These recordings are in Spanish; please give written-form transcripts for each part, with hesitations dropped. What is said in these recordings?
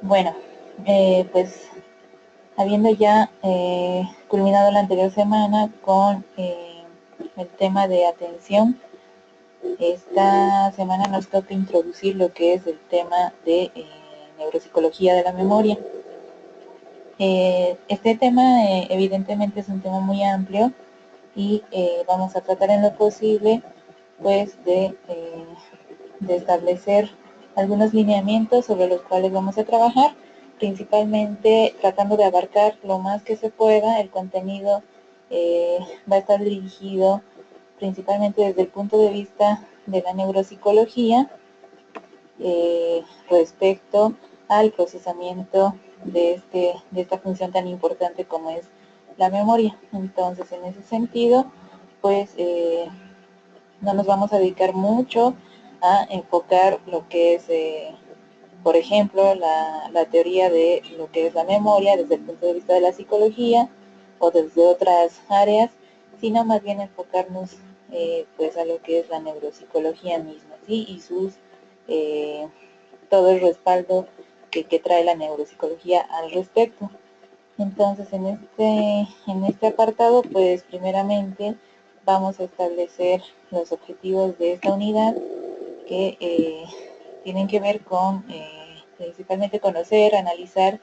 Bueno, pues habiendo ya culminado la anterior semana con el tema de atención, esta semana nos toca introducir lo que es el tema de neuropsicología de la memoria. Este tema evidentemente es un tema muy amplio y vamos a tratar en lo posible pues de establecer algunos lineamientos sobre los cuales vamos a trabajar, principalmente tratando de abarcar lo más que se pueda. El contenido va a estar dirigido principalmente desde el punto de vista de la neuropsicología respecto al procesamiento de esta función tan importante como es la memoria. Entonces, en ese sentido, pues no nos vamos a dedicar mucho a enfocar lo que es, por ejemplo, la teoría de lo que es la memoria desde el punto de vista de la psicología o desde otras áreas, sino más bien enfocarnos pues a lo que es la neuropsicología misma, ¿sí? Y sus eh, todo el respaldo que trae la neuropsicología al respecto. Entonces, en este apartado, pues primeramente vamos a establecer los objetivos de esta unidad que tienen que ver con principalmente conocer, analizar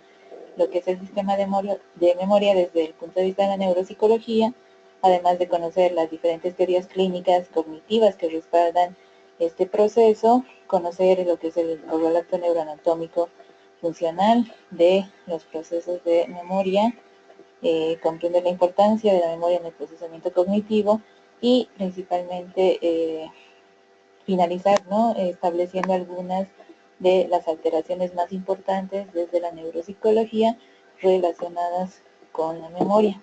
lo que es el sistema de memoria desde el punto de vista de la neuropsicología, además de conocer las diferentes teorías clínicas cognitivas que respaldan este proceso, conocer lo que es el relato neuroanatómico funcional de los procesos de memoria, comprender la importancia de la memoria en el procesamiento cognitivo y principalmente finalizar, ¿no? Estableciendo algunas de las alteraciones más importantes desde la neuropsicología relacionadas con la memoria.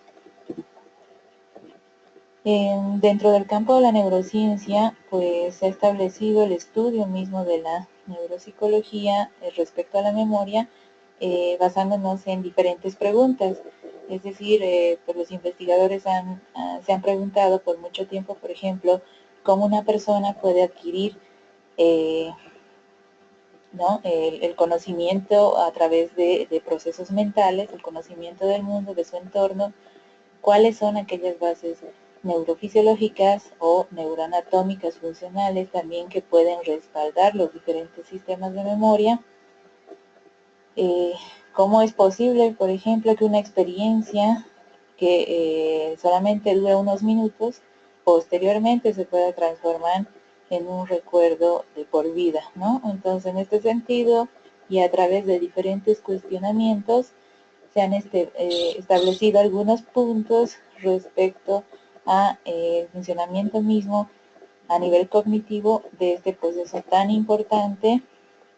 Dentro del campo de la neurociencia, pues se ha establecido el estudio mismo de la neuropsicología respecto a la memoria, basándonos en diferentes preguntas. Es decir, pues los investigadores se han preguntado por mucho tiempo, por ejemplo, cómo una persona puede adquirir eh, ¿no? El conocimiento a través de procesos mentales, el conocimiento del mundo, de su entorno, cuáles son aquellas bases neurofisiológicas o neuroanatómicas funcionales también que pueden respaldar los diferentes sistemas de memoria. ¿Cómo es posible, por ejemplo, que una experiencia que solamente dura unos minutos, posteriormente se pueda transformar en un recuerdo de por vida, ¿no? Entonces, en este sentido, y a través de diferentes cuestionamientos, se han establecido algunos puntos respecto a el funcionamiento mismo a nivel cognitivo de este proceso tan importante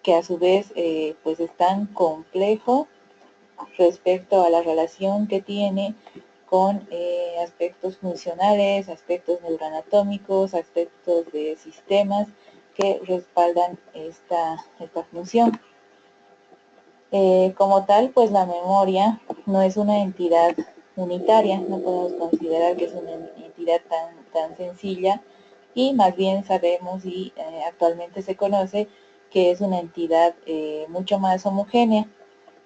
que a su vez pues es tan complejo respecto a la relación que tiene con aspectos funcionales, aspectos neuroanatómicos, aspectos de sistemas que respaldan esta función. Como tal, pues la memoria no es una entidad unitaria, no podemos considerar que es una entidad tan sencilla y más bien sabemos y actualmente se conoce que es una entidad mucho más homogénea.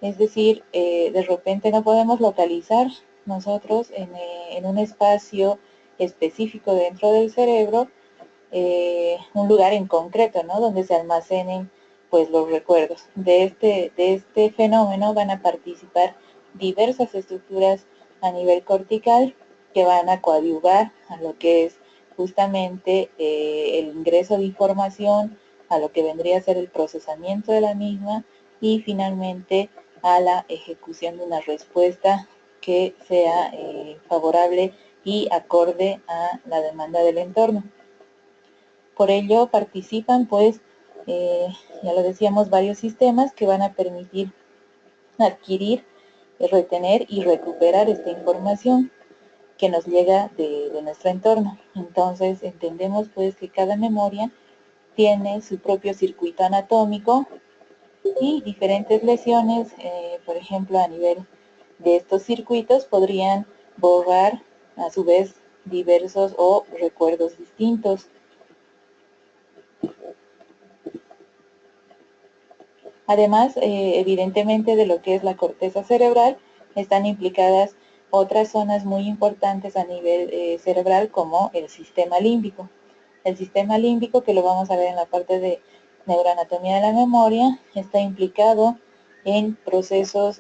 Es decir, de repente no podemos localizar nosotros en un espacio específico dentro del cerebro un lugar en concreto, ¿no? Donde se almacenen pues los recuerdos. De este fenómeno van a participar diversas estructuras a nivel cortical que van a coadyuvar a lo que es justamente el ingreso de información, a lo que vendría a ser el procesamiento de la misma y finalmente a la ejecución de una respuesta que sea favorable y acorde a la demanda del entorno. Por ello participan, pues, ya lo decíamos, varios sistemas que van a permitir adquirir, retener y recuperar esta información que nos llega de nuestro entorno. Entonces entendemos pues que cada memoria tiene su propio circuito anatómico y diferentes lesiones, por ejemplo, a nivel de estos circuitos podrían borrar a su vez diversos o recuerdos distintos. Además, evidentemente de lo que es la corteza cerebral, están implicadas otras zonas muy importantes a nivel cerebral como el sistema límbico. El sistema límbico, que lo vamos a ver en la parte de neuroanatomía de la memoria, está implicado en procesos,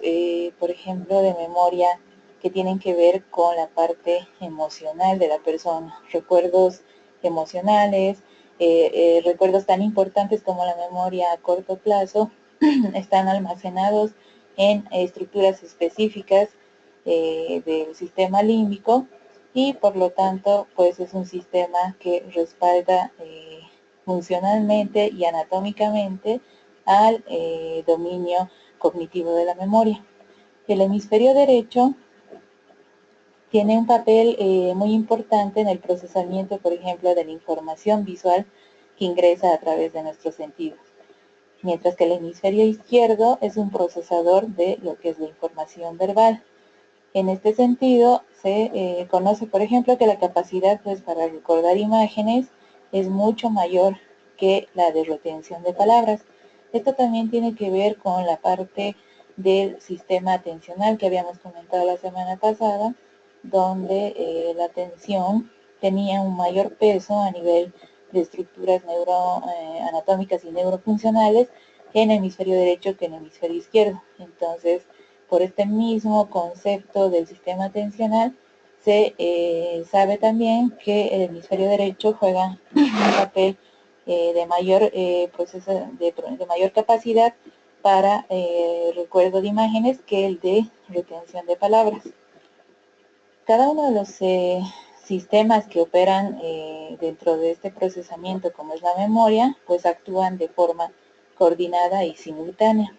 por ejemplo, de memoria que tienen que ver con la parte emocional de la persona, recuerdos emocionales, recuerdos tan importantes como la memoria a corto plazo, están almacenados en estructuras específicas del sistema límbico y por lo tanto pues es un sistema que respalda funcionalmente y anatómicamente al dominio cognitivo de la memoria. El hemisferio derecho tiene un papel muy importante en el procesamiento, por ejemplo, de la información visual que ingresa a través de nuestros sentidos, mientras que el hemisferio izquierdo es un procesador de lo que es la información verbal. En este sentido, se conoce, por ejemplo, que la capacidad pues, para recordar imágenes es mucho mayor que la de retención de palabras. Esto también tiene que ver con la parte del sistema atencional que habíamos comentado la semana pasada, donde la atención tenía un mayor peso a nivel de estructuras anatómicas y neurofuncionales en el hemisferio derecho que en el hemisferio izquierdo. Entonces, por este mismo concepto del sistema atencional, se sabe también que el hemisferio derecho juega un papel de mayor proceso, de mayor capacidad para recuerdo de imágenes que el de retención de palabras. Cada uno de los sistemas que operan dentro de este procesamiento, como es la memoria, pues actúan de forma coordinada y simultánea.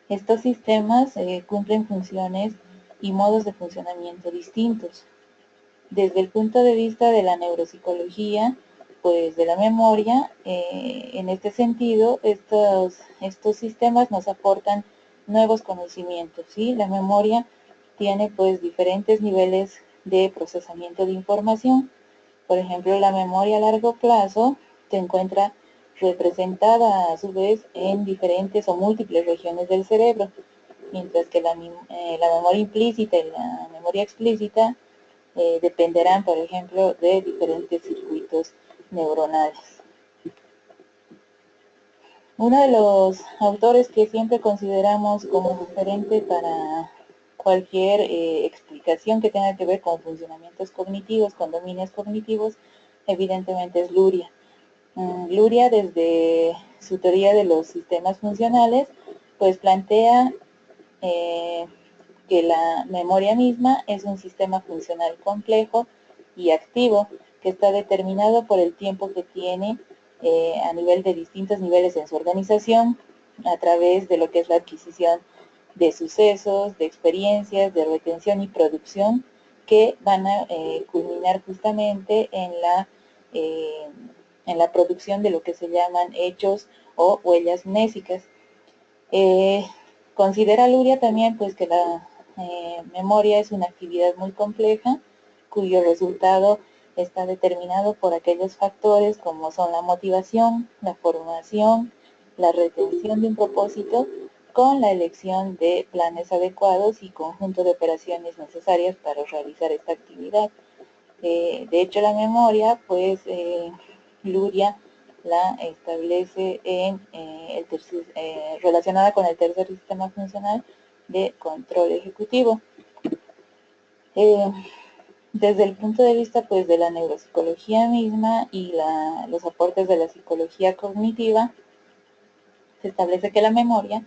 Estos sistemas cumplen funciones y modos de funcionamiento distintos. Desde el punto de vista de la neuropsicología, pues de la memoria, en este sentido, estos sistemas nos aportan nuevos conocimientos, ¿sí? La memoria tiene pues diferentes niveles de procesamiento de información. Por ejemplo, la memoria a largo plazo se encuentra representada a su vez en diferentes o múltiples regiones del cerebro, mientras que la memoria implícita y la memoria explícita dependerán, por ejemplo, de diferentes circuitos neuronales. Uno de los autores que siempre consideramos como referente para cualquier explicación que tenga que ver con funcionamientos cognitivos, con dominios cognitivos, evidentemente es Luria. Luria, desde su teoría de los sistemas funcionales, pues plantea que la memoria misma es un sistema funcional complejo y activo que está determinado por el tiempo que tiene a nivel de distintos niveles en su organización a través de lo que es la adquisición de sucesos, de experiencias, de retención y producción que van a culminar justamente en la producción de lo que se llaman hechos o huellas mnésicas. Considera Luria también pues que la memoria es una actividad muy compleja cuyo resultado está determinado por aquellos factores como son la motivación, la formación, la retención de un propósito con la elección de planes adecuados y conjunto de operaciones necesarias para realizar esta actividad. De hecho, la memoria, pues, Luria la establece en relacionada con el tercer sistema funcional de control ejecutivo. Desde el punto de vista pues, de la neuropsicología misma y los aportes de la psicología cognitiva, se establece que la memoria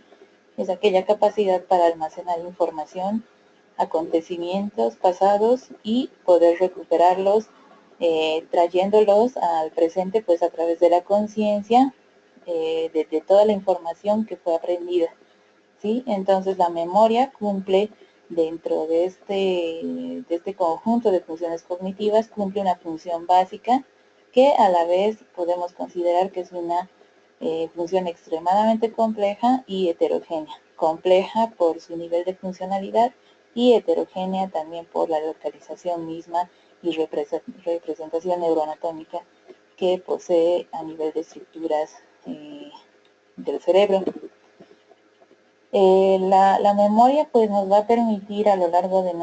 es aquella capacidad para almacenar información, acontecimientos pasados y poder recuperarlos, trayéndolos al presente pues a través de la conciencia de toda la información que fue aprendida, ¿sí? Entonces la memoria cumple dentro de este conjunto de funciones cognitivas, cumple una función básica que a la vez podemos considerar que es una función extremadamente compleja y heterogénea. Compleja por su nivel de funcionalidad y heterogénea también por la localización misma y representación neuroanatómica que posee a nivel de estructuras del cerebro. La memoria pues nos va a permitir a lo largo de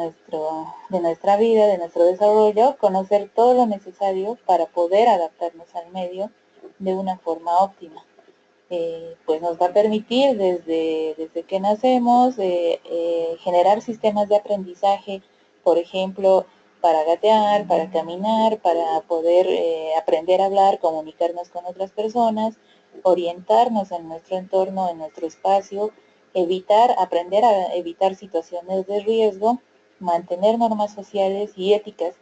nuestra vida, de nuestro desarrollo, conocer todo lo necesario para poder adaptarnos al medio de una forma óptima. Pues nos va a permitir desde que nacemos generar sistemas de aprendizaje, por ejemplo, para gatear, para caminar, para poder aprender a hablar, comunicarnos con otras personas, orientarnos en nuestro entorno, en nuestro espacio, aprender a evitar situaciones de riesgo, mantener normas sociales y éticas.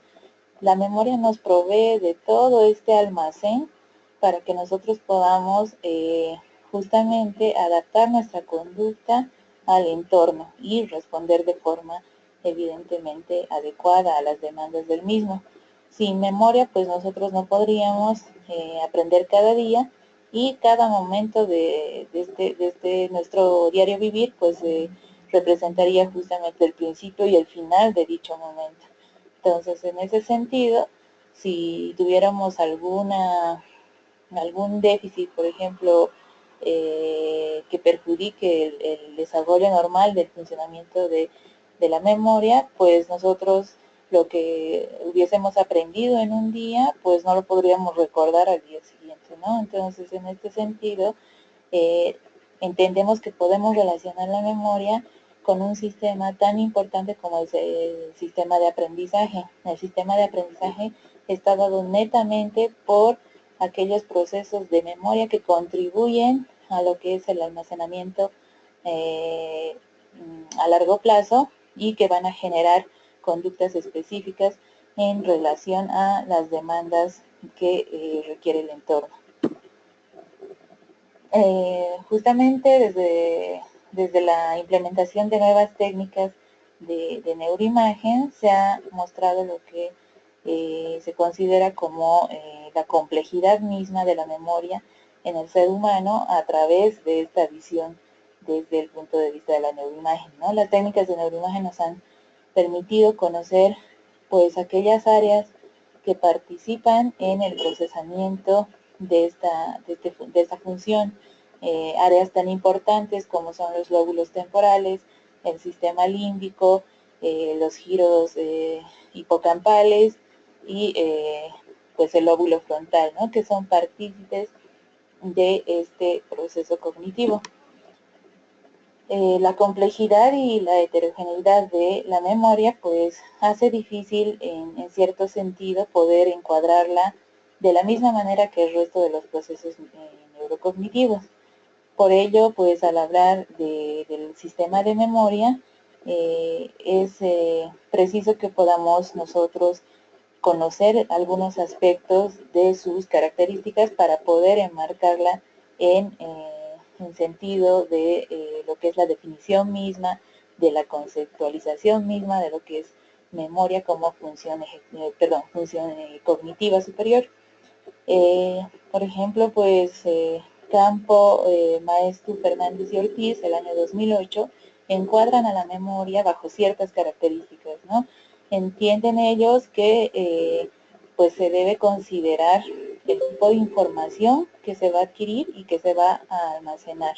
La memoria nos provee de todo este almacén para que nosotros podamos justamente adaptar nuestra conducta al entorno y responder de forma evidentemente adecuada a las demandas del mismo. Sin memoria, pues nosotros no podríamos aprender cada día y cada momento de nuestro diario vivir, pues representaría justamente el principio y el final de dicho momento. Entonces, en ese sentido, si tuviéramos algún déficit, por ejemplo, que perjudique el desarrollo normal del funcionamiento de la memoria, pues nosotros lo que hubiésemos aprendido en un día, pues no lo podríamos recordar al día siguiente, ¿no? Entonces, en este sentido, eh, entendemos que podemos relacionar la memoria con un sistema tan importante como el sistema de aprendizaje. El sistema de aprendizaje está dado netamente por aquellos procesos de memoria que contribuyen a lo que es el almacenamiento a largo plazo y que van a generar conductas específicas en relación a las demandas que requiere el entorno. Justamente desde la implementación de nuevas técnicas de neuroimagen se ha mostrado lo que se considera como la complejidad misma de la memoria en el ser humano a través de esta visión desde el punto de vista de la neuroimagen, ¿no? Las técnicas de neuroimagen nos han permitido conocer pues aquellas áreas que participan en el procesamiento de esta función, áreas tan importantes como son los lóbulos temporales, el sistema límbico, los giros hipocampales y pues el lóbulo frontal, ¿no? Que son partícipes de este proceso cognitivo. La complejidad y la heterogeneidad de la memoria pues hace difícil en cierto sentido poder encuadrarla de la misma manera que el resto de los procesos neurocognitivos. Por ello, pues al hablar del sistema de memoria, es preciso que podamos nosotros conocer algunos aspectos de sus características para poder enmarcarla en sentido de lo que es la definición misma, de la conceptualización misma de lo que es memoria como función cognitiva superior. Por ejemplo, pues Campo, Maeztu, Fernández y Ortiz, el año 2008, encuadran a la memoria bajo ciertas características, ¿no? Entienden ellos que pues se debe considerar el tipo de información que se va a adquirir y que se va a almacenar.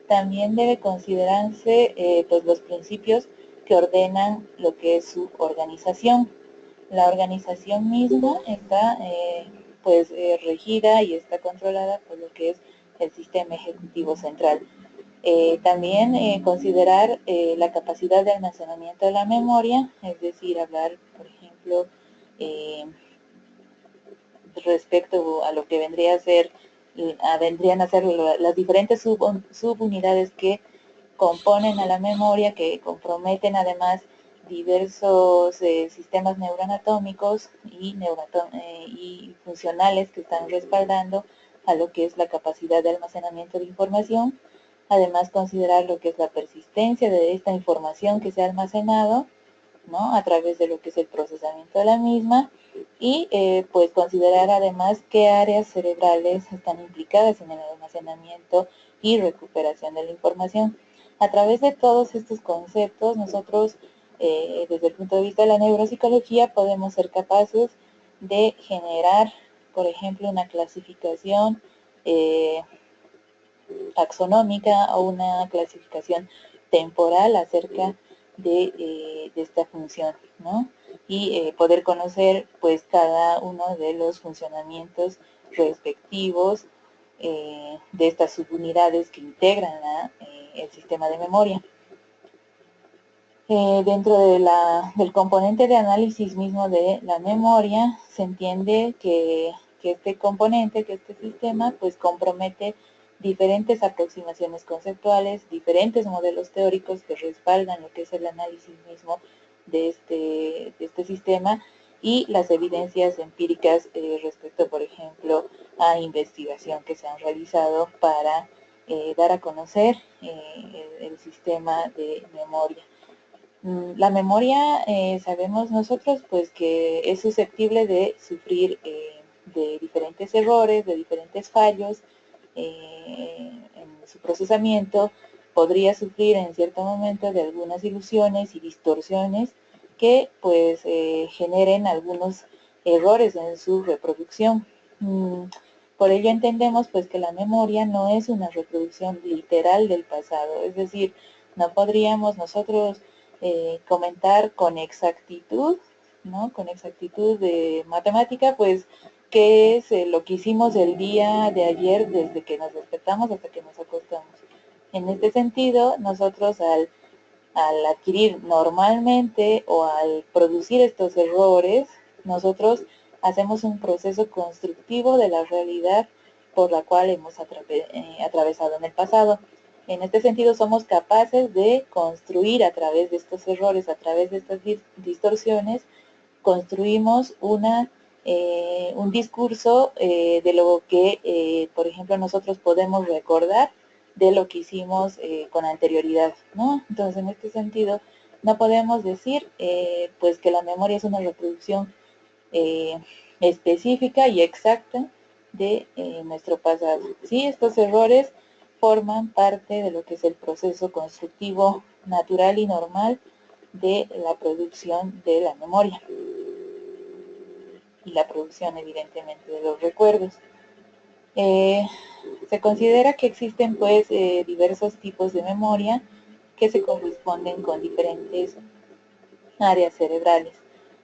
También debe considerarse pues los principios que ordenan lo que es su organización. La organización misma está pues regida y está controlada por lo que es el sistema ejecutivo central. También considerar la capacidad de almacenamiento de la memoria, es decir, hablar, por ejemplo, respecto a lo que vendrían a ser las diferentes subunidades que componen a la memoria, que comprometen además diversos sistemas neuroanatómicos y funcionales que están respaldando a lo que es la capacidad de almacenamiento de información. Además, considerar lo que es la persistencia de esta información que se ha almacenado, ¿no? A través de lo que es el procesamiento de la misma y pues considerar además qué áreas cerebrales están implicadas en el almacenamiento y recuperación de la información. A través de todos estos conceptos, nosotros desde el punto de vista de la neuropsicología podemos ser capaces de generar, por ejemplo, una clasificación taxonómica o una clasificación temporal acerca de esta función, ¿no? Y poder conocer pues cada uno de los funcionamientos respectivos de estas subunidades que integran el sistema de memoria. Dentro del componente de análisis mismo de la memoria, se entiende que este componente, que este sistema, pues compromete diferentes aproximaciones conceptuales, diferentes modelos teóricos que respaldan lo que es el análisis mismo de este sistema y las evidencias empíricas respecto, por ejemplo, a investigación que se han realizado para dar a conocer el sistema de memoria. La memoria, sabemos nosotros, pues que es susceptible de sufrir de diferentes errores, de diferentes fallos en su procesamiento, podría sufrir en cierto momento de algunas ilusiones y distorsiones que pues generen algunos errores en su reproducción. Por ello entendemos pues que la memoria no es una reproducción literal del pasado, es decir, no podríamos nosotros comentar con exactitud, ¿no? Con exactitud de matemática, pues, qué es lo que hicimos el día de ayer desde que nos despertamos hasta que nos acostamos. En este sentido, nosotros al adquirir normalmente o al producir estos errores, nosotros hacemos un proceso constructivo de la realidad por la cual hemos atravesado en el pasado. En este sentido, somos capaces de construir a través de estos errores, a través de estas distorsiones, construimos un discurso de lo que, por ejemplo, nosotros podemos recordar de lo que hicimos con anterioridad, ¿no? Entonces, en este sentido, no podemos decir, pues, que la memoria es una reproducción específica y exacta de nuestro pasado. Sí, estos errores forman parte de lo que es el proceso constructivo natural y normal de la producción de la memoria y la producción evidentemente de los recuerdos. Se considera que existen pues diversos tipos de memoria que se corresponden con diferentes áreas cerebrales.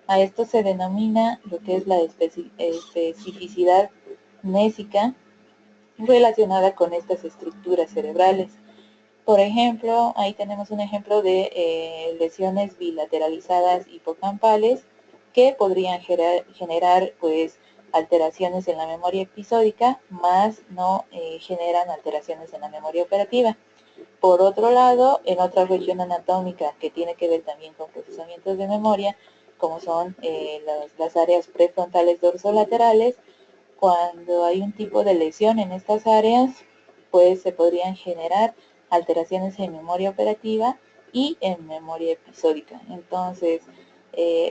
A esto se denomina lo que es la especificidad mnésica relacionada con estas estructuras cerebrales. Por ejemplo, ahí tenemos un ejemplo de lesiones bilateralizadas hipocampales que podrían generar pues alteraciones en la memoria episódica, más no generan alteraciones en la memoria operativa. Por otro lado, en otra región anatómica que tiene que ver también con procesamientos de memoria, como son las áreas prefrontales dorsolaterales, cuando hay un tipo de lesión en estas áreas, pues se podrían generar alteraciones en memoria operativa y en memoria episódica. Entonces,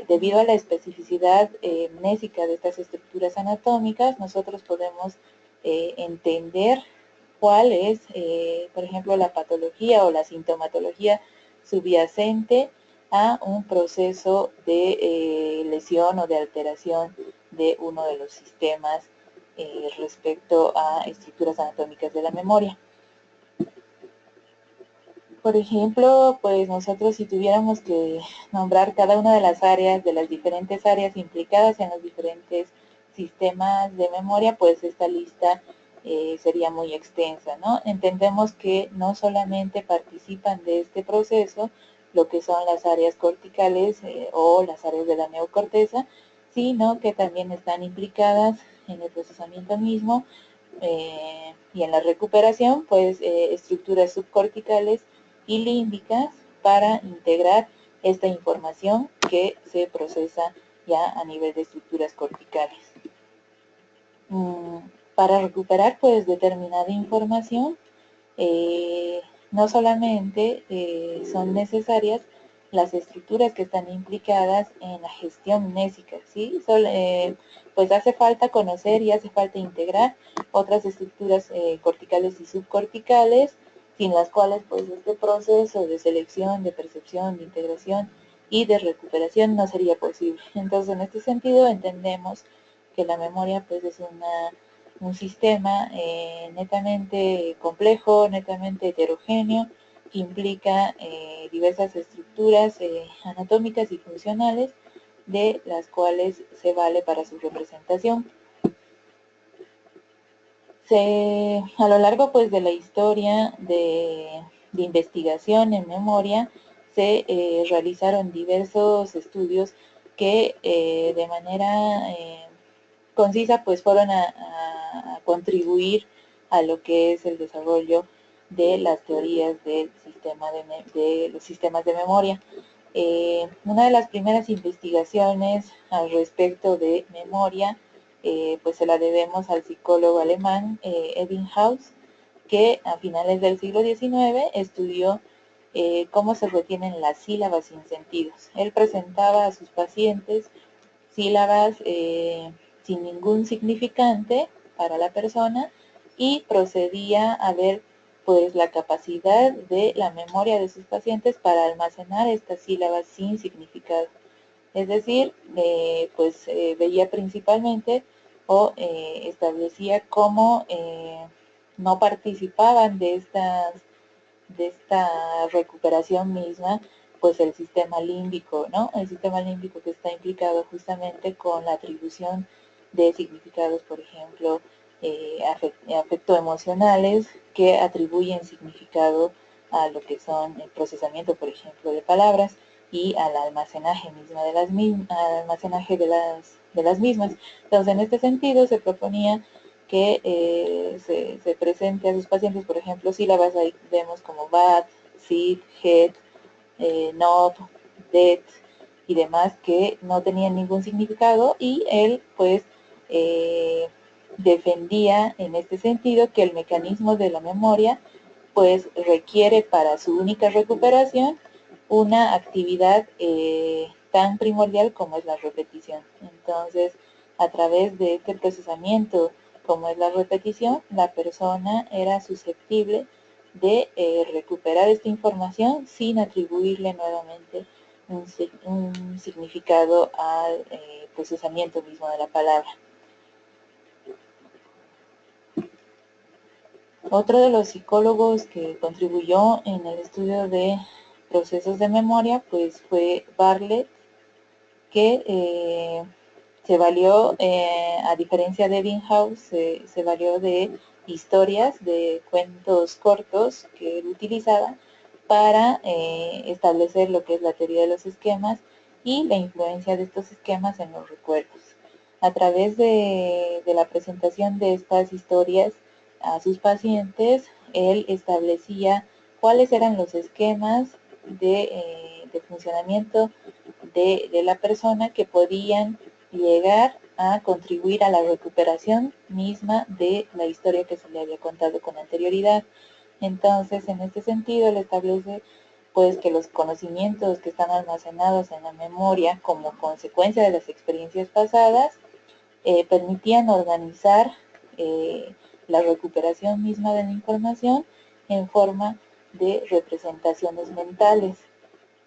debido a la especificidad mnésica de estas estructuras anatómicas, nosotros podemos entender cuál es, por ejemplo, la patología o la sintomatología subyacente a un proceso de lesión o de alteración de uno de los sistemas respecto a estructuras anatómicas de la memoria. Por ejemplo, pues nosotros si tuviéramos que nombrar cada una de las áreas, de las diferentes áreas implicadas en los diferentes sistemas de memoria, pues esta lista sería muy extensa, ¿no? Entendemos que no solamente participan de este proceso lo que son las áreas corticales o las áreas de la neocorteza, sino que también están implicadas en el procesamiento mismo y en la recuperación, pues estructuras subcorticales y límbicas para integrar esta información que se procesa ya a nivel de estructuras corticales. Para recuperar pues determinada información, no solamente son necesarias las estructuras que están implicadas en la gestión mnésica, ¿sí? Pues hace falta conocer y hace falta integrar otras estructuras corticales y subcorticales, sin las cuales pues este proceso de selección, de percepción, de integración y de recuperación no sería posible. Entonces, en este sentido entendemos que la memoria pues es una un sistema netamente complejo, netamente heterogéneo, que implica diversas estructuras anatómicas y funcionales de las cuales se vale para su representación. A lo largo pues de la historia de investigación en memoria se realizaron diversos estudios que de manera concisa pues fueron a contribuir a lo que es el desarrollo de las teorías del de los sistemas de memoria. Una de las primeras investigaciones al respecto de memoria pues se la debemos al psicólogo alemán Ebbinghaus, que a finales del siglo XIX estudió cómo se retienen las sílabas sin sentidos. Él presentaba a sus pacientes sílabas sin ningún significante para la persona y procedía a ver pues la capacidad de la memoria de sus pacientes para almacenar estas sílabas sin significado. Es decir, veía principalmente o establecía cómo no participaban de esta recuperación misma, pues el sistema límbico, ¿no? El sistema límbico que está implicado justamente con la atribución de significados, por ejemplo, afecto-emocionales que atribuyen significado a lo que son el procesamiento, por ejemplo, de palabras y al almacenaje misma de las mismas. Entonces, en este sentido, se proponía que se presente a sus pacientes, por ejemplo, sílabas, ahí vemos como bad, sit, head, not, dead y demás que no tenían ningún significado y él pues defendía en este sentido que el mecanismo de la memoria pues requiere para su única recuperación una actividad tan primordial como es la repetición. Entonces, a través de este procesamiento como es la repetición, la persona era susceptible de recuperar esta información sin atribuirle nuevamente un significado al procesamiento mismo de la palabra. Otro de los psicólogos que contribuyó en el estudio de procesos de memoria pues fue Bartlett, que se valió, a diferencia de Ebbinghaus, se valió de historias, de cuentos cortos que él utilizaba para establecer lo que es la teoría de los esquemas y la influencia de estos esquemas en los recuerdos. A través de la presentación de estas historias a sus pacientes, él establecía cuáles eran los esquemas de funcionamiento de la persona que podían llegar a contribuir a la recuperación misma de la historia que se le había contado con anterioridad. Entonces, en este sentido, él establece pues que los conocimientos que están almacenados en la memoria como consecuencia de las experiencias pasadas permitían organizar la recuperación misma de la información en forma de representaciones mentales.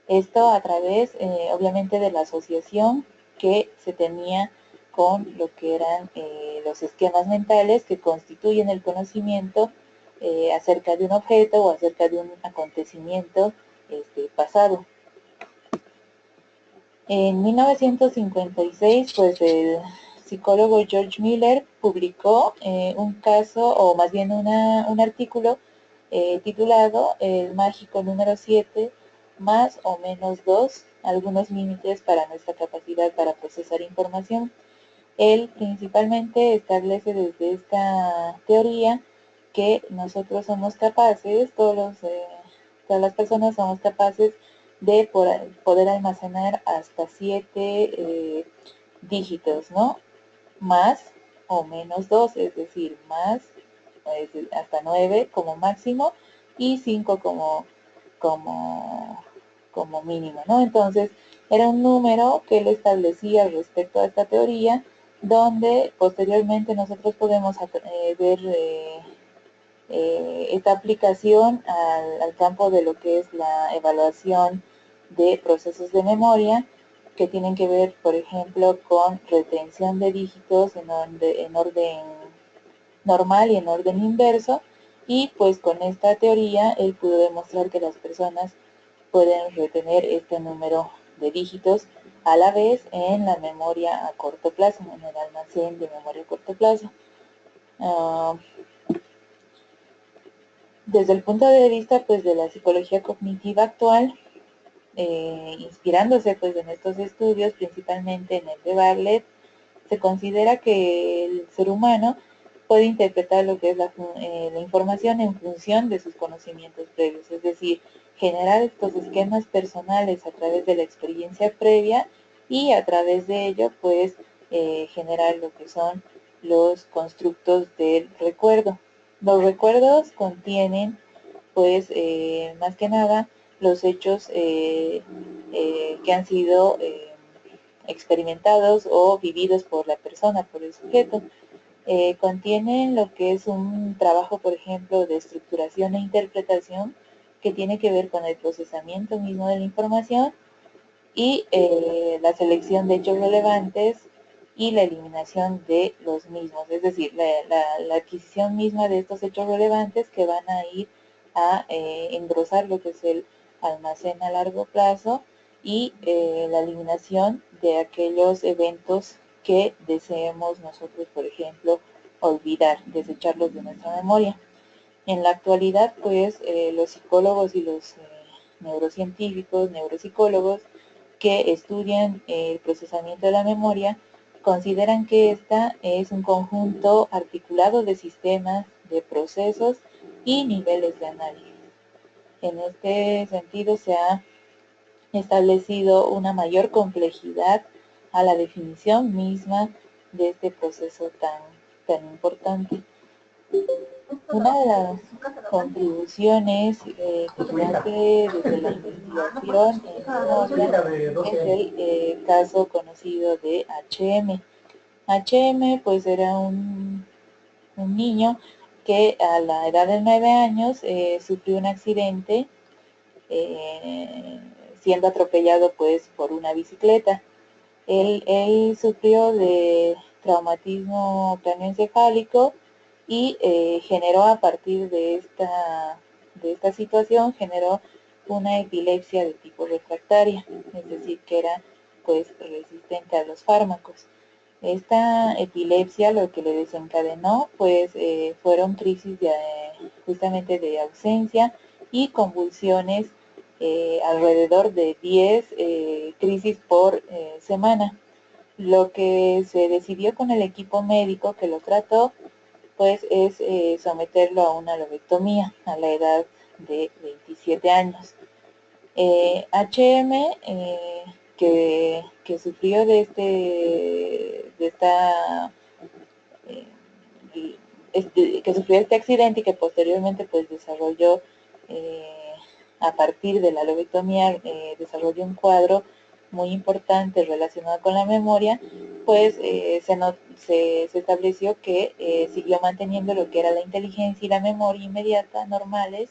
Esto a través, obviamente, de la asociación que se tenía con lo que eran los esquemas mentales que constituyen el conocimiento acerca de un objeto o acerca de un acontecimiento pasado. En 1956, pues el psicólogo George Miller publicó un caso, o más bien un artículo titulado El mágico número 7, más o menos 2, algunos límites para nuestra capacidad para procesar información. Él principalmente establece desde esta teoría que nosotros somos capaces, todas las personas somos capaces de poder almacenar hasta 7 dígitos, ¿no? Más o menos 2, es decir, más hasta 9 como máximo y 5 como mínimo, ¿no? Entonces, era un número que él establecía respecto a esta teoría, donde posteriormente nosotros podemos ver esta aplicación al campo de lo que es la evaluación de procesos de memoria que tienen que ver, por ejemplo, con retención de dígitos en orden normal y en orden inverso, y pues con esta teoría él pudo demostrar que las personas pueden retener este número de dígitos a la vez en la memoria a corto plazo, en el almacén de memoria a corto plazo. Desde el punto de vista pues de la psicología cognitiva actual, inspirándose pues en estos estudios, principalmente en el de Bartlett, se considera que el ser humano puede interpretar lo que es la información en función de sus conocimientos previos, es decir, generar estos esquemas personales a través de la experiencia previa y a través de ello pues generar lo que son los constructos del recuerdo. Los recuerdos contienen pues más que nada los hechos que han sido experimentados o vividos por la persona, por el sujeto. Contienen lo que es un trabajo, por ejemplo, de estructuración e interpretación que tiene que ver con el procesamiento mismo de la información y la selección de hechos relevantes y la eliminación de los mismos, es decir, la adquisición misma de estos hechos relevantes que van a ir a engrosar lo que es el almacén a largo plazo y la eliminación de aquellos eventos que deseemos nosotros, por ejemplo, olvidar, desecharlos de nuestra memoria. En la actualidad, pues, los psicólogos y los neurocientíficos, neuropsicólogos, que estudian el procesamiento de la memoria, consideran que esta es un conjunto articulado de sistemas, de procesos y niveles de análisis. En este sentido se ha establecido una mayor complejidad a la definición misma de este proceso tan importante. Una de las contribuciones que se hace desde la investigación en memoria es el caso conocido de HM. HM pues era un niño que a la edad de 9 años sufrió un accidente siendo atropellado pues por una bicicleta. Él sufrió de traumatismo craneoencefálico y generó a partir de esta situación, generó una epilepsia de tipo refractaria, es decir, que era pues resistente a los fármacos. Esta epilepsia lo que le desencadenó pues fueron crisis justamente de ausencia y convulsiones, alrededor de 10 crisis por semana. Lo que se decidió con el equipo médico que lo trató pues es someterlo a una lobectomía a la edad de 27 años. HM que sufrió que sufrió este accidente y que posteriormente pues desarrolló a partir de la lobectomía desarrolló un cuadro muy importante relacionado con la memoria, pues se estableció que siguió manteniendo lo que era la inteligencia y la memoria inmediata normales,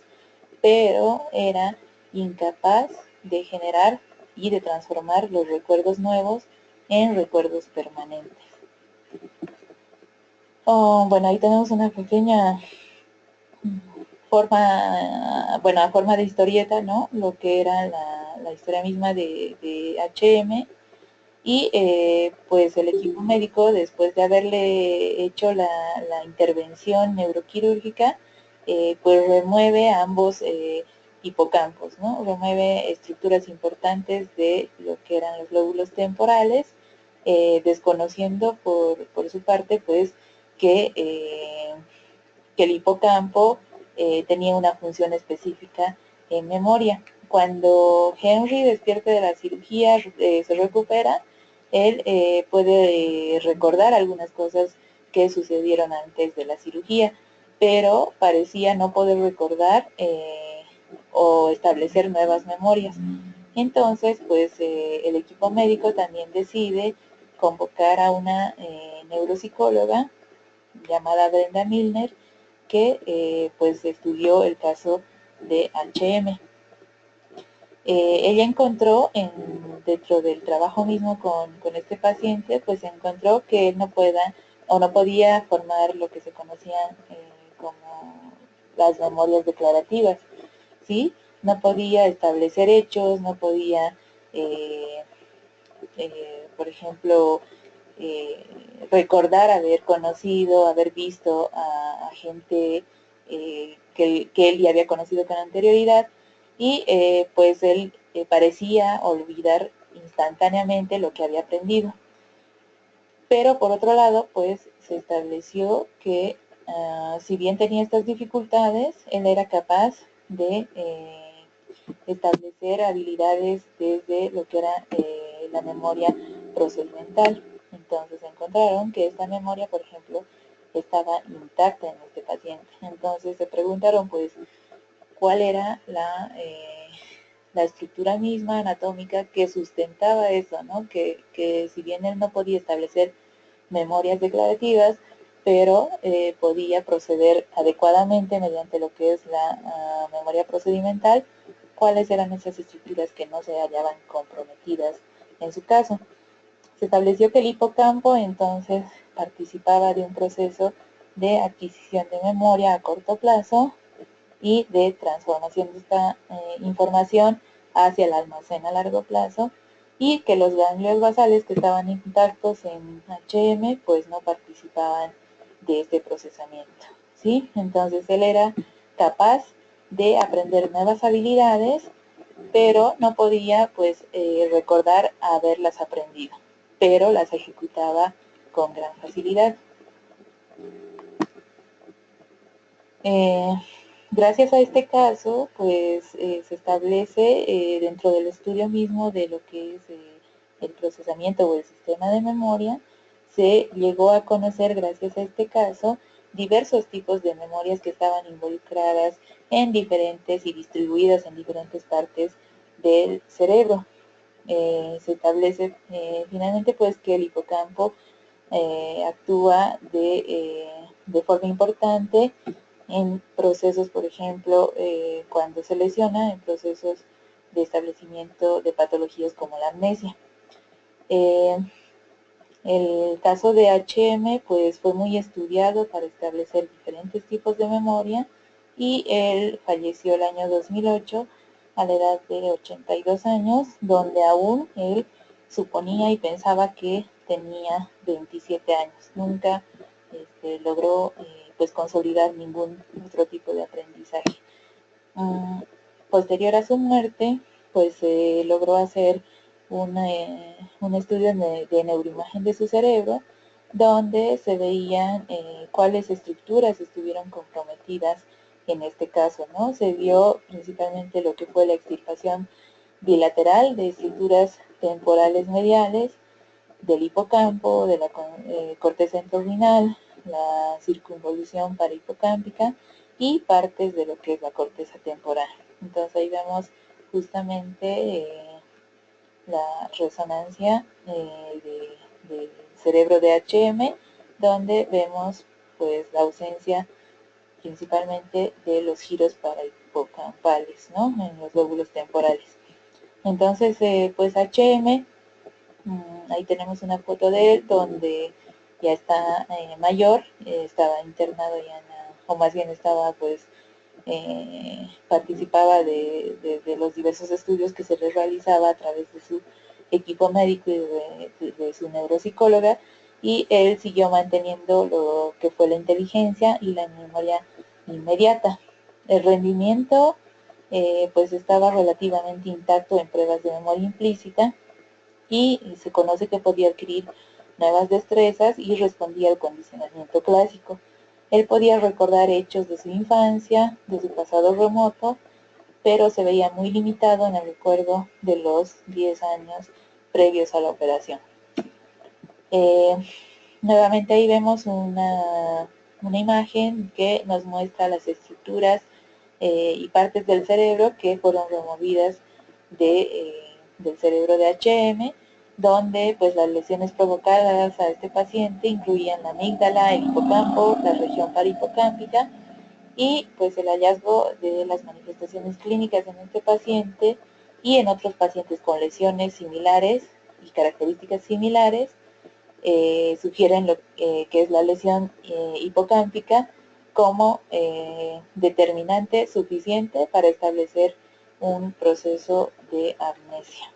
pero era incapaz de generar y de transformar los recuerdos nuevos en recuerdos permanentes. Bueno, ahí tenemos una pequeña forma de historieta, ¿no? Lo que era la historia misma de HM. Y pues el equipo médico, después de haberle hecho la intervención neuroquirúrgica, pues remueve ambos hipocampos, ¿no? Remueve estructuras importantes de lo que eran los lóbulos temporales, desconociendo por su parte, pues, que el hipocampo tenía una función específica en memoria. Cuando Henry despierta de la cirugía, se recupera, él puede recordar algunas cosas que sucedieron antes de la cirugía, pero parecía no poder recordar o establecer nuevas memorias. Entonces, pues el equipo médico también decide convocar a una neuropsicóloga llamada Brenda Milner, que pues estudió el caso de HM. Ella encontró dentro del trabajo mismo con este paciente, pues encontró que él no pueda o no podía formar lo que se conocían como las memorias declarativas, ¿sí? No podía establecer hechos, no podía, por ejemplo, recordar haber conocido, haber visto a gente que él ya había conocido con anterioridad, y pues él parecía olvidar instantáneamente lo que había aprendido. Pero por otro lado, pues se estableció que si bien tenía estas dificultades, él era capaz de establecer habilidades desde lo que era la memoria procedimental. Entonces encontraron que esta memoria, por ejemplo, estaba intacta en este paciente. Entonces se preguntaron, pues, cuál era la estructura misma anatómica que sustentaba eso, ¿no? Que si bien él no podía establecer memorias declarativas, pero podía proceder adecuadamente mediante lo que es la memoria procedimental, cuáles eran esas estructuras que no se hallaban comprometidas en su caso. Se estableció que el hipocampo entonces participaba de un proceso de adquisición de memoria a corto plazo y de transformación de esta información hacia el almacén a largo plazo, y que los ganglios basales que estaban intactos en HM pues no participaban de este procesamiento, ¿sí? Entonces él era capaz de aprender nuevas habilidades, pero no podía pues recordar haberlas aprendido, pero las ejecutaba con gran facilidad. Gracias a este caso, pues se establece dentro del estudio mismo de lo que es el procesamiento o el sistema de memoria, se llegó a conocer gracias a este caso diversos tipos de memorias que estaban involucradas en diferentes y distribuidas en diferentes partes del cerebro. Se establece finalmente pues que el hipocampo actúa de forma importante en procesos, por ejemplo, cuando se lesiona, en procesos de establecimiento de patologías como la amnesia. El caso de HM pues fue muy estudiado para establecer diferentes tipos de memoria, y él falleció el año 2008 a la edad de 82 años, donde aún él suponía y pensaba que tenía 27 años. Nunca logró pues consolidar ningún otro tipo de aprendizaje. Posterior a su muerte, pues se logró hacer un estudio de neuroimagen de su cerebro, donde se veían cuáles estructuras estuvieron comprometidas en este caso, ¿no? Se vio principalmente lo que fue la extirpación bilateral de estructuras temporales mediales, del hipocampo, de la corteza intraorbinal, la circunvolución parahipocámpica y partes de lo que es la corteza temporal. Entonces ahí vemos justamente la resonancia del cerebro de HM, donde vemos pues la ausencia principalmente de los giros parahipocampales, ¿no? En los lóbulos temporales. Entonces, pues HM, ahí tenemos una foto de él donde ya está mayor, estaba internado ya, o más bien estaba pues participaba de los diversos estudios que se les realizaba a través de su equipo médico y de su neuropsicóloga, y él siguió manteniendo lo que fue la inteligencia y la memoria inmediata. El rendimiento pues estaba relativamente intacto en pruebas de memoria implícita, y se conoce que podía adquirir nuevas destrezas y respondía al condicionamiento clásico. Él podía recordar hechos de su infancia, de su pasado remoto, pero se veía muy limitado en el recuerdo de los 10 años previos a la operación. Nuevamente ahí vemos una imagen que nos muestra las estructuras y partes del cerebro que fueron removidas del cerebro de HM, donde pues las lesiones provocadas a este paciente incluían la amígdala, el hipocampo, la región parahipocámpica, y pues el hallazgo de las manifestaciones clínicas en este paciente y en otros pacientes con lesiones similares y características similares sugieren lo que es la lesión hipocámpica como determinante suficiente para establecer un proceso de amnesia.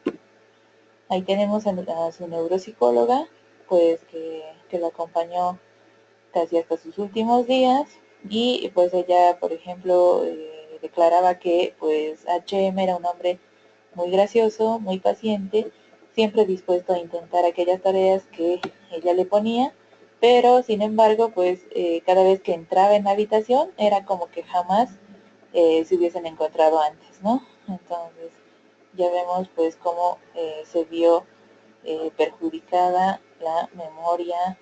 Ahí tenemos a su neuropsicóloga, pues que la acompañó casi hasta sus últimos días, y pues ella, por ejemplo, declaraba que pues HM era un hombre muy gracioso, muy paciente, siempre dispuesto a intentar aquellas tareas que ella le ponía, pero sin embargo, pues cada vez que entraba en la habitación era como que jamás se hubiesen encontrado antes, ¿no? Entonces ya vemos pues cómo se vio perjudicada la memoria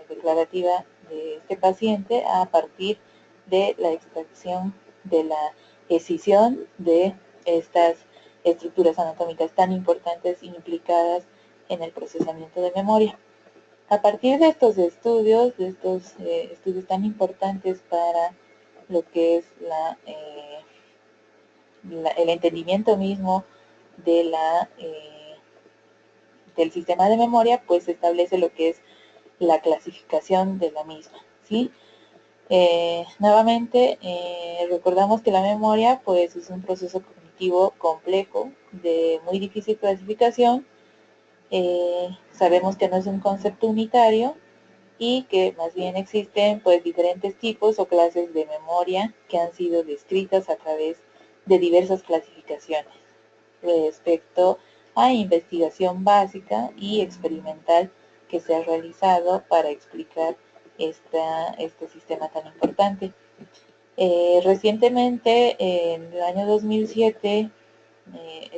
declarativa de este paciente a partir de la extracción de la escisión de estas estructuras anatómicas tan importantes implicadas en el procesamiento de memoria. A partir de estos estudios tan importantes para lo que es el entendimiento mismo de del sistema de memoria, pues se establece lo que es la clasificación de la misma, ¿sí? Nuevamente, recordamos que la memoria pues es un proceso cognitivo complejo de muy difícil clasificación. Sabemos que no es un concepto unitario y que más bien existen pues diferentes tipos o clases de memoria que han sido descritas a través de diversas clasificaciones respecto a investigación básica y experimental que se ha realizado para explicar este sistema tan importante. Recientemente, en el año 2007,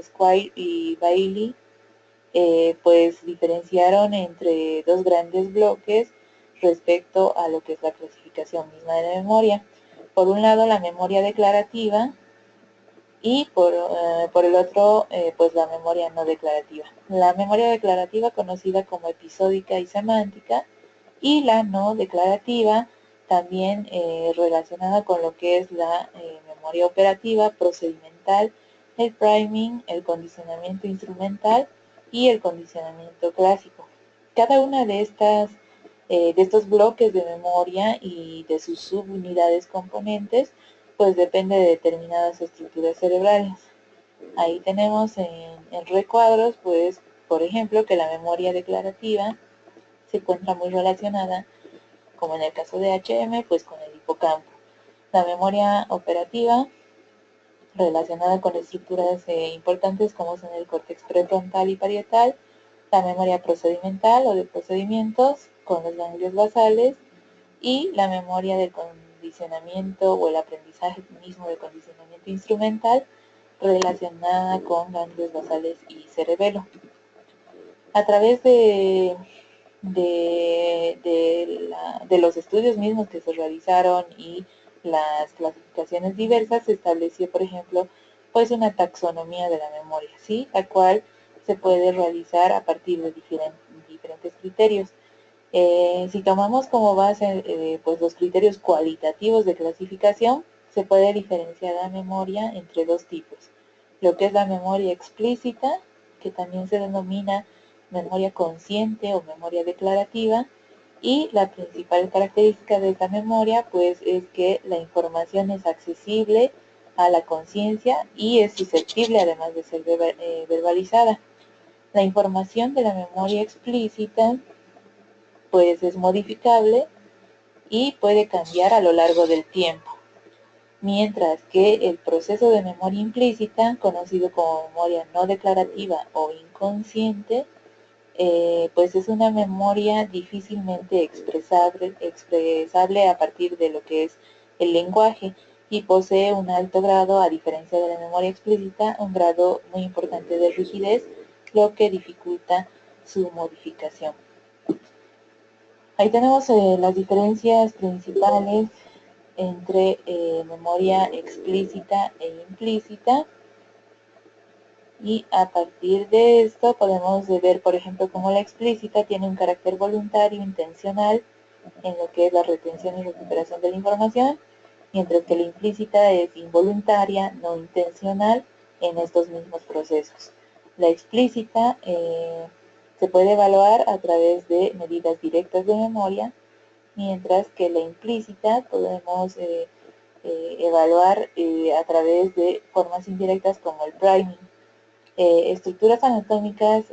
Squire y Bailey pues diferenciaron entre dos grandes bloques respecto a lo que es la clasificación misma de la memoria. Por un lado, la memoria declarativa, y por el otro, pues la memoria no declarativa. La memoria declarativa, conocida como episódica y semántica, y la no declarativa, también relacionada con lo que es la memoria operativa, procedimental, el priming, el condicionamiento instrumental y el condicionamiento clásico. Cada una de estos bloques de memoria y de sus subunidades componentes pues depende de determinadas estructuras cerebrales. Ahí tenemos en recuadros, pues, por ejemplo, que la memoria declarativa se encuentra muy relacionada, como en el caso de HM, pues con el hipocampo. La memoria operativa, relacionada con estructuras importantes como son el córtex prefrontal y parietal, la memoria procedimental o de procedimientos con los ganglios basales, y la memoria del condicionamiento o el aprendizaje mismo del condicionamiento instrumental relacionada con ganglios basales y cerebelo. A través de los estudios mismos que se realizaron y las clasificaciones diversas, se estableció, por ejemplo, pues una taxonomía de la memoria, ¿sí? La cual se puede realizar a partir de diferentes criterios. Si tomamos como base pues los criterios cualitativos de clasificación, se puede diferenciar la memoria entre dos tipos. Lo que es la memoria explícita, que también se denomina memoria consciente o memoria declarativa, y la principal característica de esta memoria pues es que la información es accesible a la conciencia y es susceptible además de ser verbalizada. La información de la memoria explícita pues es modificable y puede cambiar a lo largo del tiempo, mientras que el proceso de memoria implícita, conocido como memoria no declarativa o inconsciente, pues es una memoria difícilmente expresable a partir de lo que es el lenguaje, y posee un alto grado, a diferencia de la memoria explícita, un grado muy importante de rigidez, lo que dificulta su modificación. Ahí tenemos las diferencias principales entre memoria explícita e implícita, y a partir de esto podemos ver, por ejemplo, cómo la explícita tiene un carácter voluntario, intencional, en lo que es la retención y recuperación de la información, mientras que la implícita es involuntaria, no intencional en estos mismos procesos. La explícita se se puede evaluar a través de medidas directas de memoria, mientras que la implícita podemos evaluar a través de formas indirectas como el priming. Estructuras anatómicas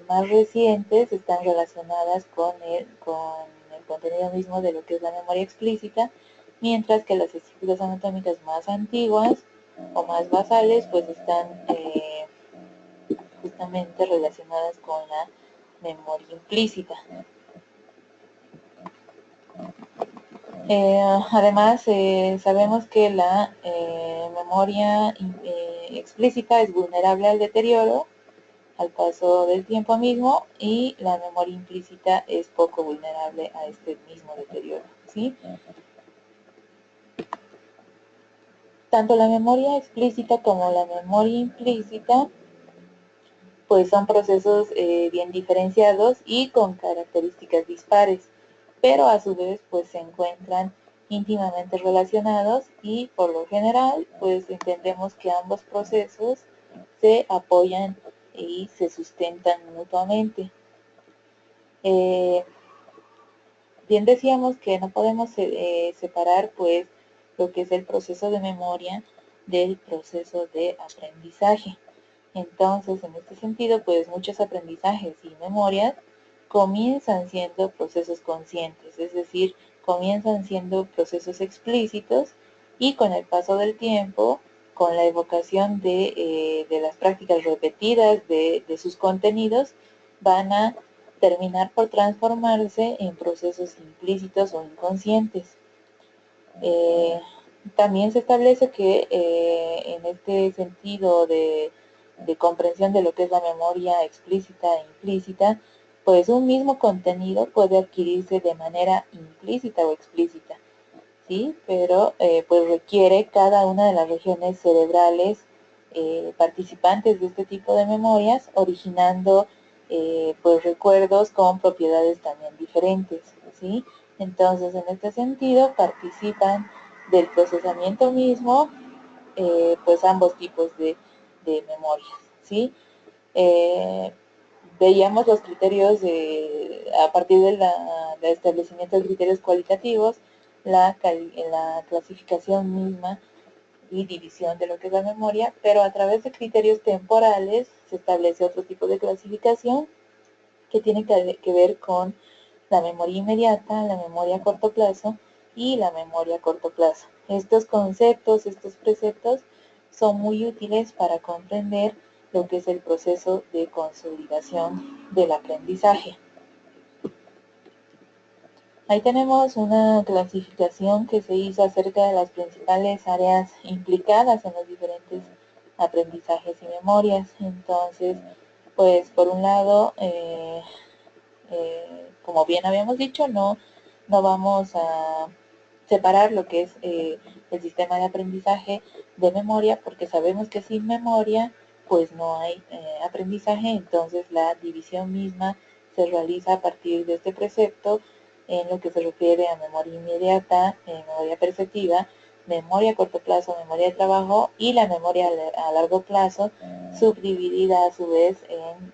más recientes están relacionadas con el contenido mismo de lo que es la memoria explícita, mientras que las estructuras anatómicas más antiguas o más basales pues están justamente relacionadas con la memoria implícita. Además, sabemos que la memoria explícita es vulnerable al deterioro al paso del tiempo mismo, y la memoria implícita es poco vulnerable a este mismo deterioro, ¿sí? Tanto la memoria explícita como la memoria implícita pues son procesos bien diferenciados y con características dispares, pero a su vez pues se encuentran íntimamente relacionados, y por lo general pues entendemos que ambos procesos se apoyan y se sustentan mutuamente. Bien decíamos que no podemos separar pues lo que es el proceso de memoria del proceso de aprendizaje. Entonces, en este sentido, pues muchos aprendizajes y memorias comienzan siendo procesos conscientes, es decir, comienzan siendo procesos explícitos, y con el paso del tiempo, con la evocación de las prácticas repetidas de sus contenidos, van a terminar por transformarse en procesos implícitos o inconscientes. También se establece que en este sentido de comprensión de lo que es la memoria explícita e implícita, pues un mismo contenido puede adquirirse de manera implícita o explícita, ¿sí? Pero pues requiere cada una de las regiones cerebrales participantes de este tipo de memorias, originando pues recuerdos con propiedades también diferentes, ¿sí? Entonces, en este sentido, participan del procesamiento mismo pues ambos tipos de memorias, ¿sí? Veíamos los criterios a partir del establecimiento de criterios cualitativos, la clasificación misma y división de lo que es la memoria, pero a través de criterios temporales se establece otro tipo de clasificación que tiene que ver con la memoria inmediata, la memoria a corto plazo y la memoria a corto plazo. Estos conceptos, estos preceptos son muy útiles para comprender lo que es el proceso de consolidación del aprendizaje. Ahí tenemos una clasificación que se hizo acerca de las principales áreas implicadas en los diferentes aprendizajes y memorias. Entonces, pues por un lado, como bien habíamos dicho, no vamos a separar lo que es el sistema de aprendizaje de memoria, porque sabemos que sin memoria pues no hay aprendizaje. Entonces la división misma se realiza a partir de este precepto en lo que se refiere a memoria inmediata, memoria perceptiva, memoria a corto plazo, memoria de trabajo, y la memoria a largo plazo, subdividida a su vez en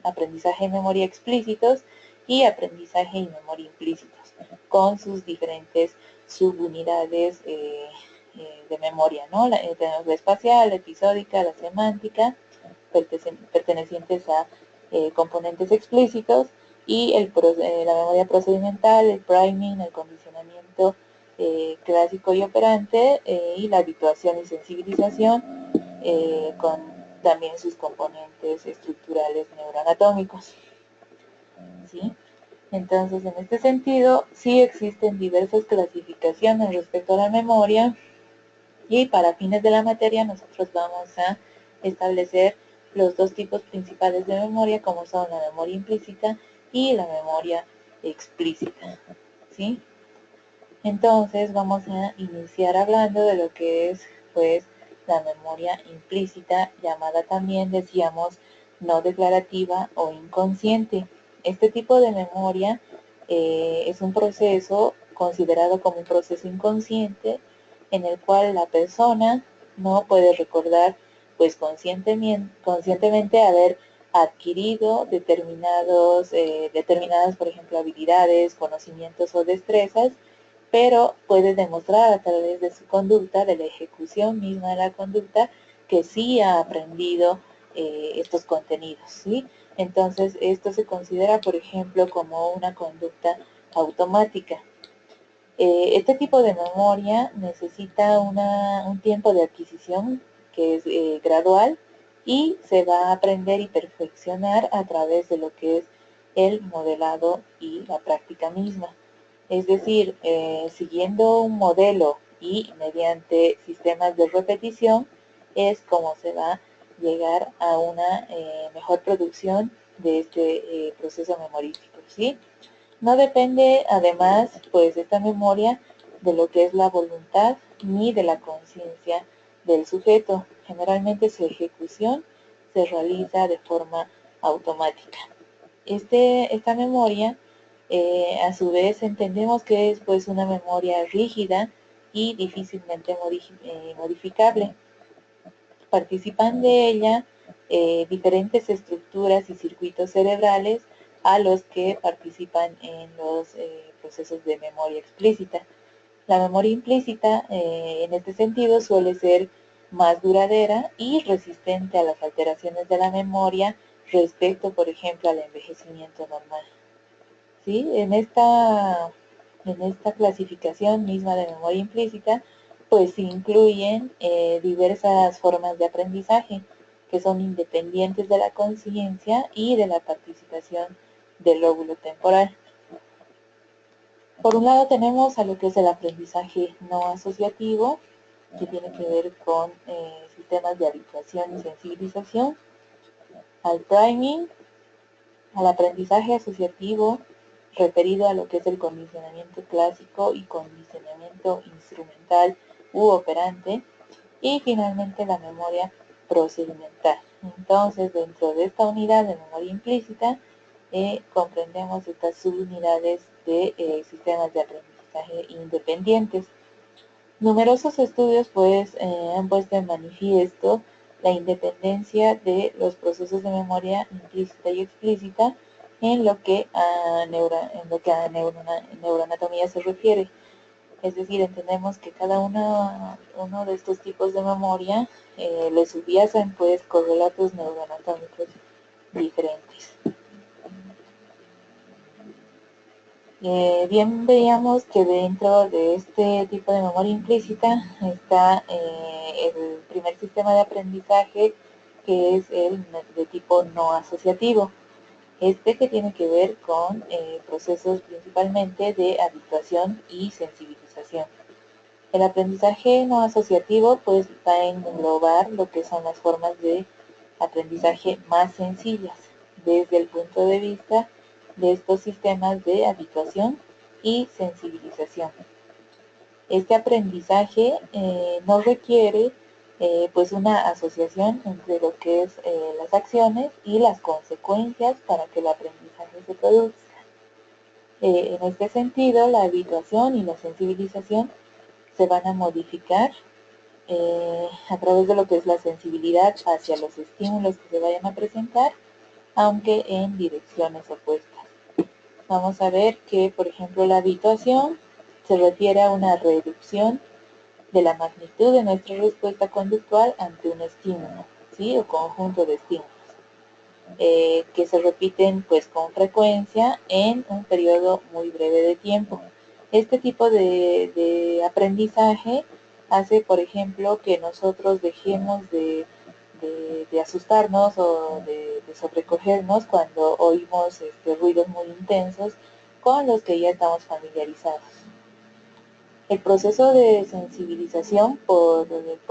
aprendizaje y memoria explícitos y aprendizaje y memoria implícitos, con sus diferentes subunidades de memoria, ¿no? Tenemos la espacial, la episódica, la semántica, pertenecientes a componentes explícitos, y la memoria procedimental, el priming, el condicionamiento clásico y operante, y la habituación y sensibilización, con también sus componentes estructurales neuroanatómicos, ¿sí? Entonces, en este sentido, sí existen diversas clasificaciones respecto a la memoria, y para fines de la materia nosotros vamos a establecer los dos tipos principales de memoria, como son la memoria implícita y la memoria explícita, ¿sí? Entonces vamos a iniciar hablando de lo que es pues la memoria implícita, llamada también, decíamos, no declarativa o inconsciente. Este tipo de memoria es un proceso considerado como un proceso inconsciente, en el cual la persona no puede recordar pues conscientemente haber adquirido determinadas, por ejemplo, habilidades, conocimientos o destrezas, pero puede demostrar a través de su conducta, de la ejecución misma de la conducta, que sí ha aprendido estos contenidos, ¿sí? Entonces, esto se considera, por ejemplo, como una conducta automática. Este tipo de memoria necesita un tiempo de adquisición que es gradual y se va a aprender y perfeccionar a través de lo que es el modelado y la práctica misma. Es decir, siguiendo un modelo y mediante sistemas de repetición es como se va a llegar a una mejor producción de este proceso memorífico, ¿sí? No depende, además, pues esta memoria de lo que es la voluntad ni de la conciencia del sujeto. Generalmente su ejecución se realiza de forma automática. Esta memoria, a su vez, entendemos que es pues una memoria rígida y difícilmente modificable. Participan de ella diferentes estructuras y circuitos cerebrales a los que participan en los procesos de memoria explícita. La memoria implícita, en este sentido, suele ser más duradera y resistente a las alteraciones de la memoria respecto, por ejemplo, al envejecimiento normal. ¿Sí? En esta clasificación misma de memoria implícita, pues se incluyen diversas formas de aprendizaje que son independientes de la conciencia y de la participación del lóbulo temporal. Por un lado tenemos a lo que es el aprendizaje no asociativo, que tiene que ver con sistemas de habituación y sensibilización, al priming, al aprendizaje asociativo, referido a lo que es el condicionamiento clásico y condicionamiento instrumental u operante, y finalmente la memoria procedimental. Entonces, dentro de esta unidad de memoria implícita, comprendemos estas subunidades de sistemas de aprendizaje independientes. Numerosos estudios pues han puesto en manifiesto la independencia de los procesos de memoria implícita y explícita en lo que a neuroanatomía se refiere. Es decir, entendemos que cada uno de estos tipos de memoria le subyacen pues correlatos neuroanatómicos diferentes. Bien, veíamos que dentro de este tipo de memoria implícita está el primer sistema de aprendizaje, que es el de tipo no asociativo. Este que tiene que ver con procesos principalmente de habituación y sensibilización. El aprendizaje no asociativo pues va a englobar lo que son las formas de aprendizaje más sencillas desde el punto de vista de estos sistemas de habituación y sensibilización. Este aprendizaje no requiere pues una asociación entre lo que es las acciones y las consecuencias para que el aprendizaje se produzca. En este sentido, la habituación y la sensibilización se van a modificar a través de lo que es la sensibilidad hacia los estímulos que se vayan a presentar, aunque en direcciones opuestas. Vamos a ver que, por ejemplo, la habituación se refiere a una reducción de la magnitud de nuestra respuesta conductual ante un estímulo, ¿sí? O conjunto de estímulos, que se repiten pues con frecuencia en un periodo muy breve de tiempo. Este tipo de aprendizaje hace, por ejemplo, que nosotros dejemos de asustarnos o de sobrecogernos cuando oímos ruidos muy intensos con los que ya estamos familiarizados. El proceso de sensibilización, por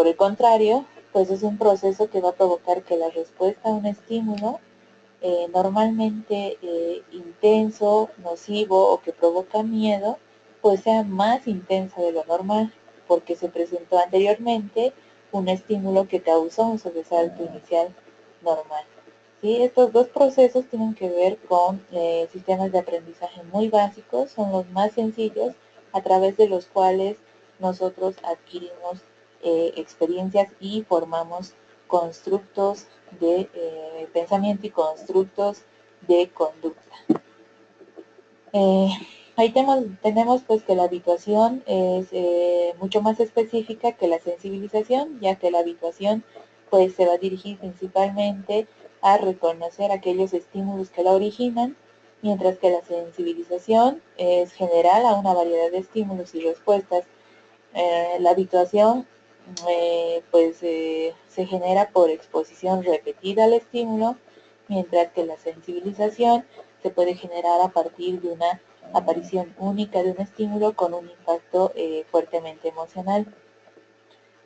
el contrario, pues es un proceso que va a provocar que la respuesta a un estímulo normalmente intenso, nocivo o que provoca miedo, pues sea más intensa de lo normal, porque se presentó anteriormente un estímulo que causó un sobresalto inicial normal. ¿Sí? Estos dos procesos tienen que ver con sistemas de aprendizaje muy básicos, son los más sencillos, a través de los cuales nosotros adquirimos experiencias y formamos constructos de pensamiento y constructos de conducta. Ahí tenemos pues que la habituación es mucho más específica que la sensibilización, ya que la habituación pues se va a dirigir principalmente a reconocer aquellos estímulos que la originan, mientras que la sensibilización es general a una variedad de estímulos y respuestas. La habituación se genera por exposición repetida al estímulo, mientras que la sensibilización se puede generar a partir de una aparición única de un estímulo con un impacto fuertemente emocional.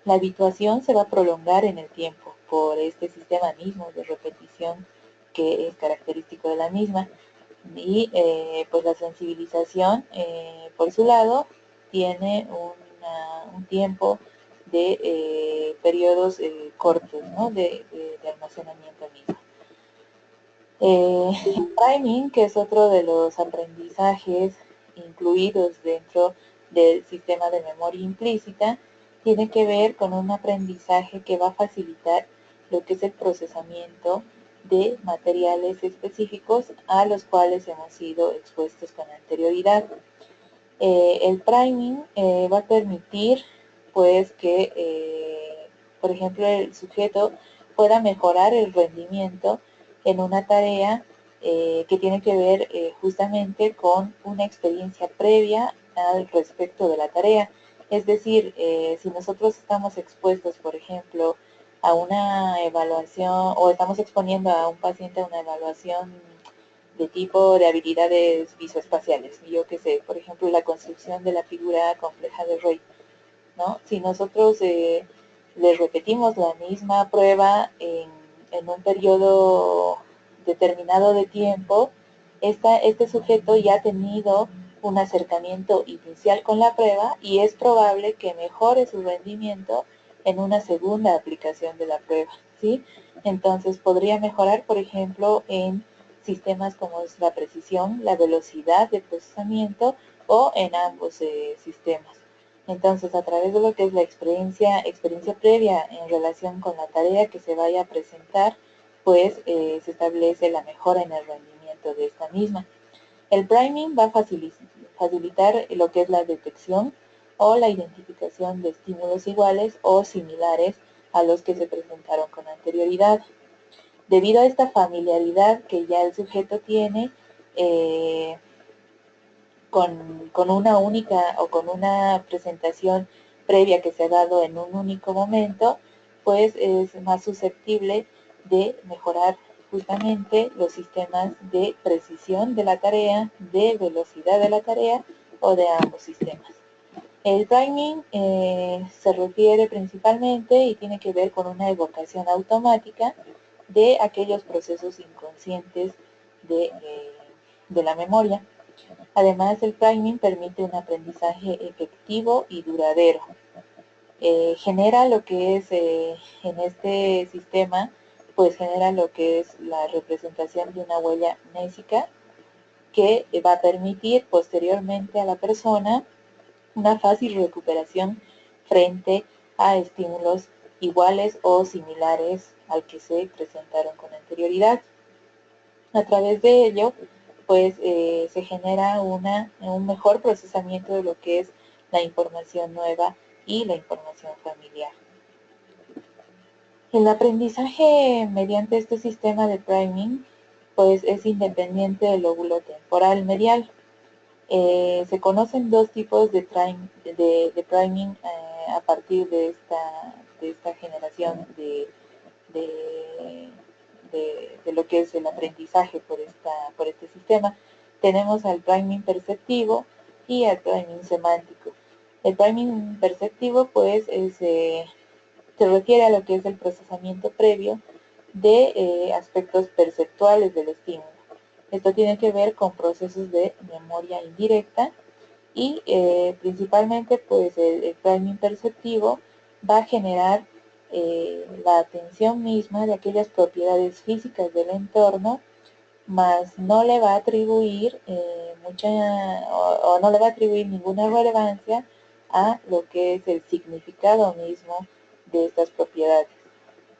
La habituación se va a prolongar en el tiempo por este sistema mismo de repetición que es característico de la misma. Y pues la sensibilización, por su lado, tiene un tiempo de periodos cortos, ¿no? de almacenamiento mismo. El priming, que es otro de los aprendizajes incluidos dentro del sistema de memoria implícita, tiene que ver con un aprendizaje que va a facilitar lo que es el procesamiento de materiales específicos a los cuales hemos sido expuestos con anterioridad. El priming va a permitir pues que, por ejemplo, el sujeto pueda mejorar el rendimiento en una tarea que tiene que ver justamente con una experiencia previa al respecto de la tarea. Es decir, si nosotros estamos expuestos, por ejemplo, a una evaluación o estamos exponiendo a un paciente a una evaluación de tipo de habilidades visoespaciales, yo que sé, por ejemplo, la construcción de la figura compleja de Roy, ¿no? Si nosotros les repetimos la misma prueba en un periodo determinado de tiempo, este sujeto ya ha tenido un acercamiento inicial con la prueba y es probable que mejore su rendimiento en una segunda aplicación de la prueba, ¿sí? Entonces podría mejorar, por ejemplo, en sistemas como es la precisión, la velocidad de procesamiento o en ambos sistemas. Entonces, a través de lo que es la experiencia previa en relación con la tarea que se vaya a presentar, pues se establece la mejora en el rendimiento de esta misma. El priming va a facilitar lo que es la detección o la identificación de estímulos iguales o similares a los que se presentaron con anterioridad. Debido a esta familiaridad que ya el sujeto tiene, con una única o con una presentación previa que se ha dado en un único momento, pues es más susceptible de mejorar justamente los sistemas de precisión de la tarea, de velocidad de la tarea o de ambos sistemas. El priming se refiere principalmente y tiene que ver con una evocación automática de aquellos procesos inconscientes de la memoria. Además, el priming permite un aprendizaje efectivo y duradero. Genera lo que es, en este sistema, pues genera lo que es la representación de una huella mnésica que va a permitir posteriormente a la persona una fácil recuperación frente a estímulos iguales o similares al que se presentaron con anterioridad. A través de ello, pues se genera un mejor procesamiento de lo que es la información nueva y la información familiar. El aprendizaje mediante este sistema de priming pues es independiente del lóbulo temporal medial. Se conocen dos tipos de priming a partir de esta generación de lo que es el aprendizaje por este sistema. Tenemos al priming perceptivo y al priming semántico. El priming perceptivo pues se refiere a lo que es el procesamiento previo de aspectos perceptuales del estímulo. Esto tiene que ver con procesos de memoria indirecta y principalmente pues el priming perceptivo va a generar la atención misma de aquellas propiedades físicas del entorno, más no le va a atribuir o no le va a atribuir ninguna relevancia a lo que es el significado mismo de estas propiedades.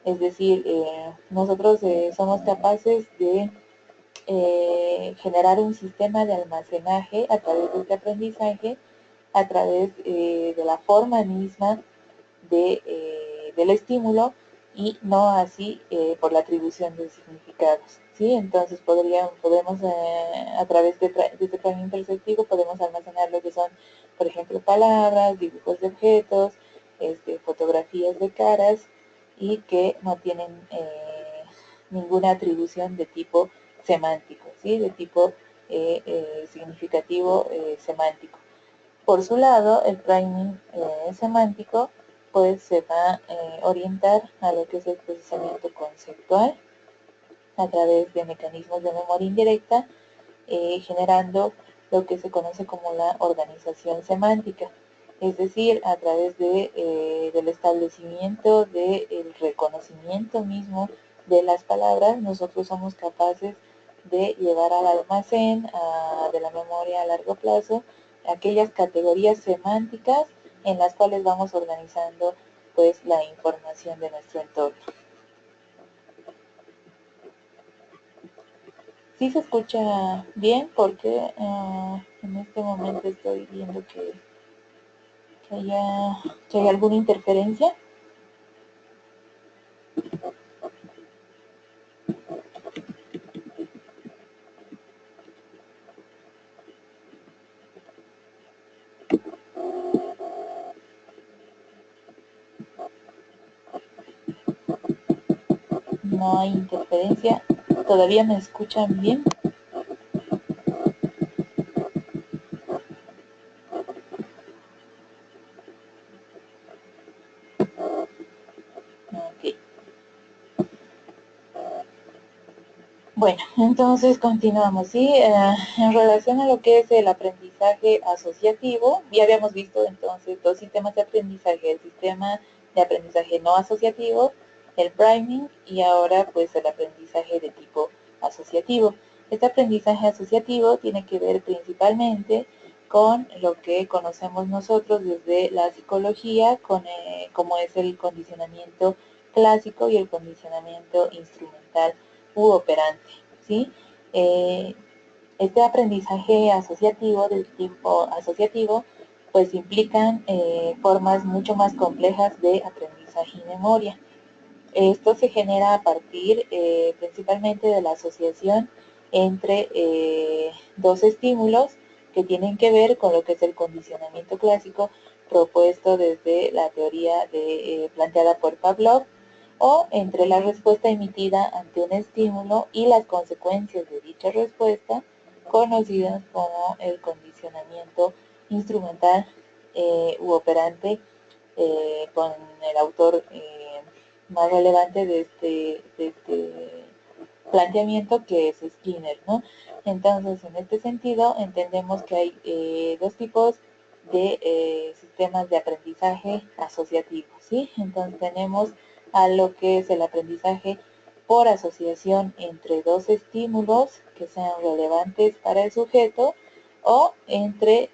Es decir, nosotros somos capaces de generar un sistema de almacenaje a través de este aprendizaje, a través de la forma misma del estímulo y no así por la atribución de significados. ¿Sí? Entonces podemos a través de este planning perceptivo podemos almacenar lo que son, por ejemplo, palabras, dibujos de objetos, fotografías de caras y que no tienen ninguna atribución de tipo semántico, ¿sí? De tipo significativo semántico. Por su lado, el priming semántico pues se va a orientar a lo que es el procesamiento conceptual a través de mecanismos de memoria indirecta, generando lo que se conoce como la organización semántica, es decir, a través del establecimiento del reconocimiento mismo de las palabras, nosotros somos capaces de llevar al almacén de la memoria a largo plazo aquellas categorías semánticas en las cuales vamos organizando pues la información de nuestro entorno. Sí se escucha bien porque en este momento estoy viendo que hay alguna interferencia. No hay interferencia. ¿Todavía me escuchan bien? Ok. Bueno, entonces continuamos, ¿sí? En relación a lo que es el aprendizaje asociativo, ya habíamos visto entonces dos sistemas de aprendizaje, el sistema de aprendizaje no asociativo, el priming, y ahora pues el aprendizaje de tipo asociativo. Este aprendizaje asociativo tiene que ver principalmente con lo que conocemos nosotros desde la psicología, como es el condicionamiento clásico y el condicionamiento instrumental u operante, ¿sí? Este aprendizaje asociativo, del tipo asociativo, pues implican formas mucho más complejas de aprendizaje y memoria. Esto se genera a partir principalmente de la asociación entre dos estímulos que tienen que ver con lo que es el condicionamiento clásico propuesto desde la teoría planteada por Pavlov, o entre la respuesta emitida ante un estímulo y las consecuencias de dicha respuesta, conocidas como el condicionamiento instrumental u operante, con el autor más relevante de este planteamiento, que es Skinner, ¿no? Entonces, en este sentido, entendemos que hay dos tipos de sistemas de aprendizaje asociativos, ¿sí? Entonces tenemos a lo que es el aprendizaje por asociación entre dos estímulos que sean relevantes para el sujeto, o entre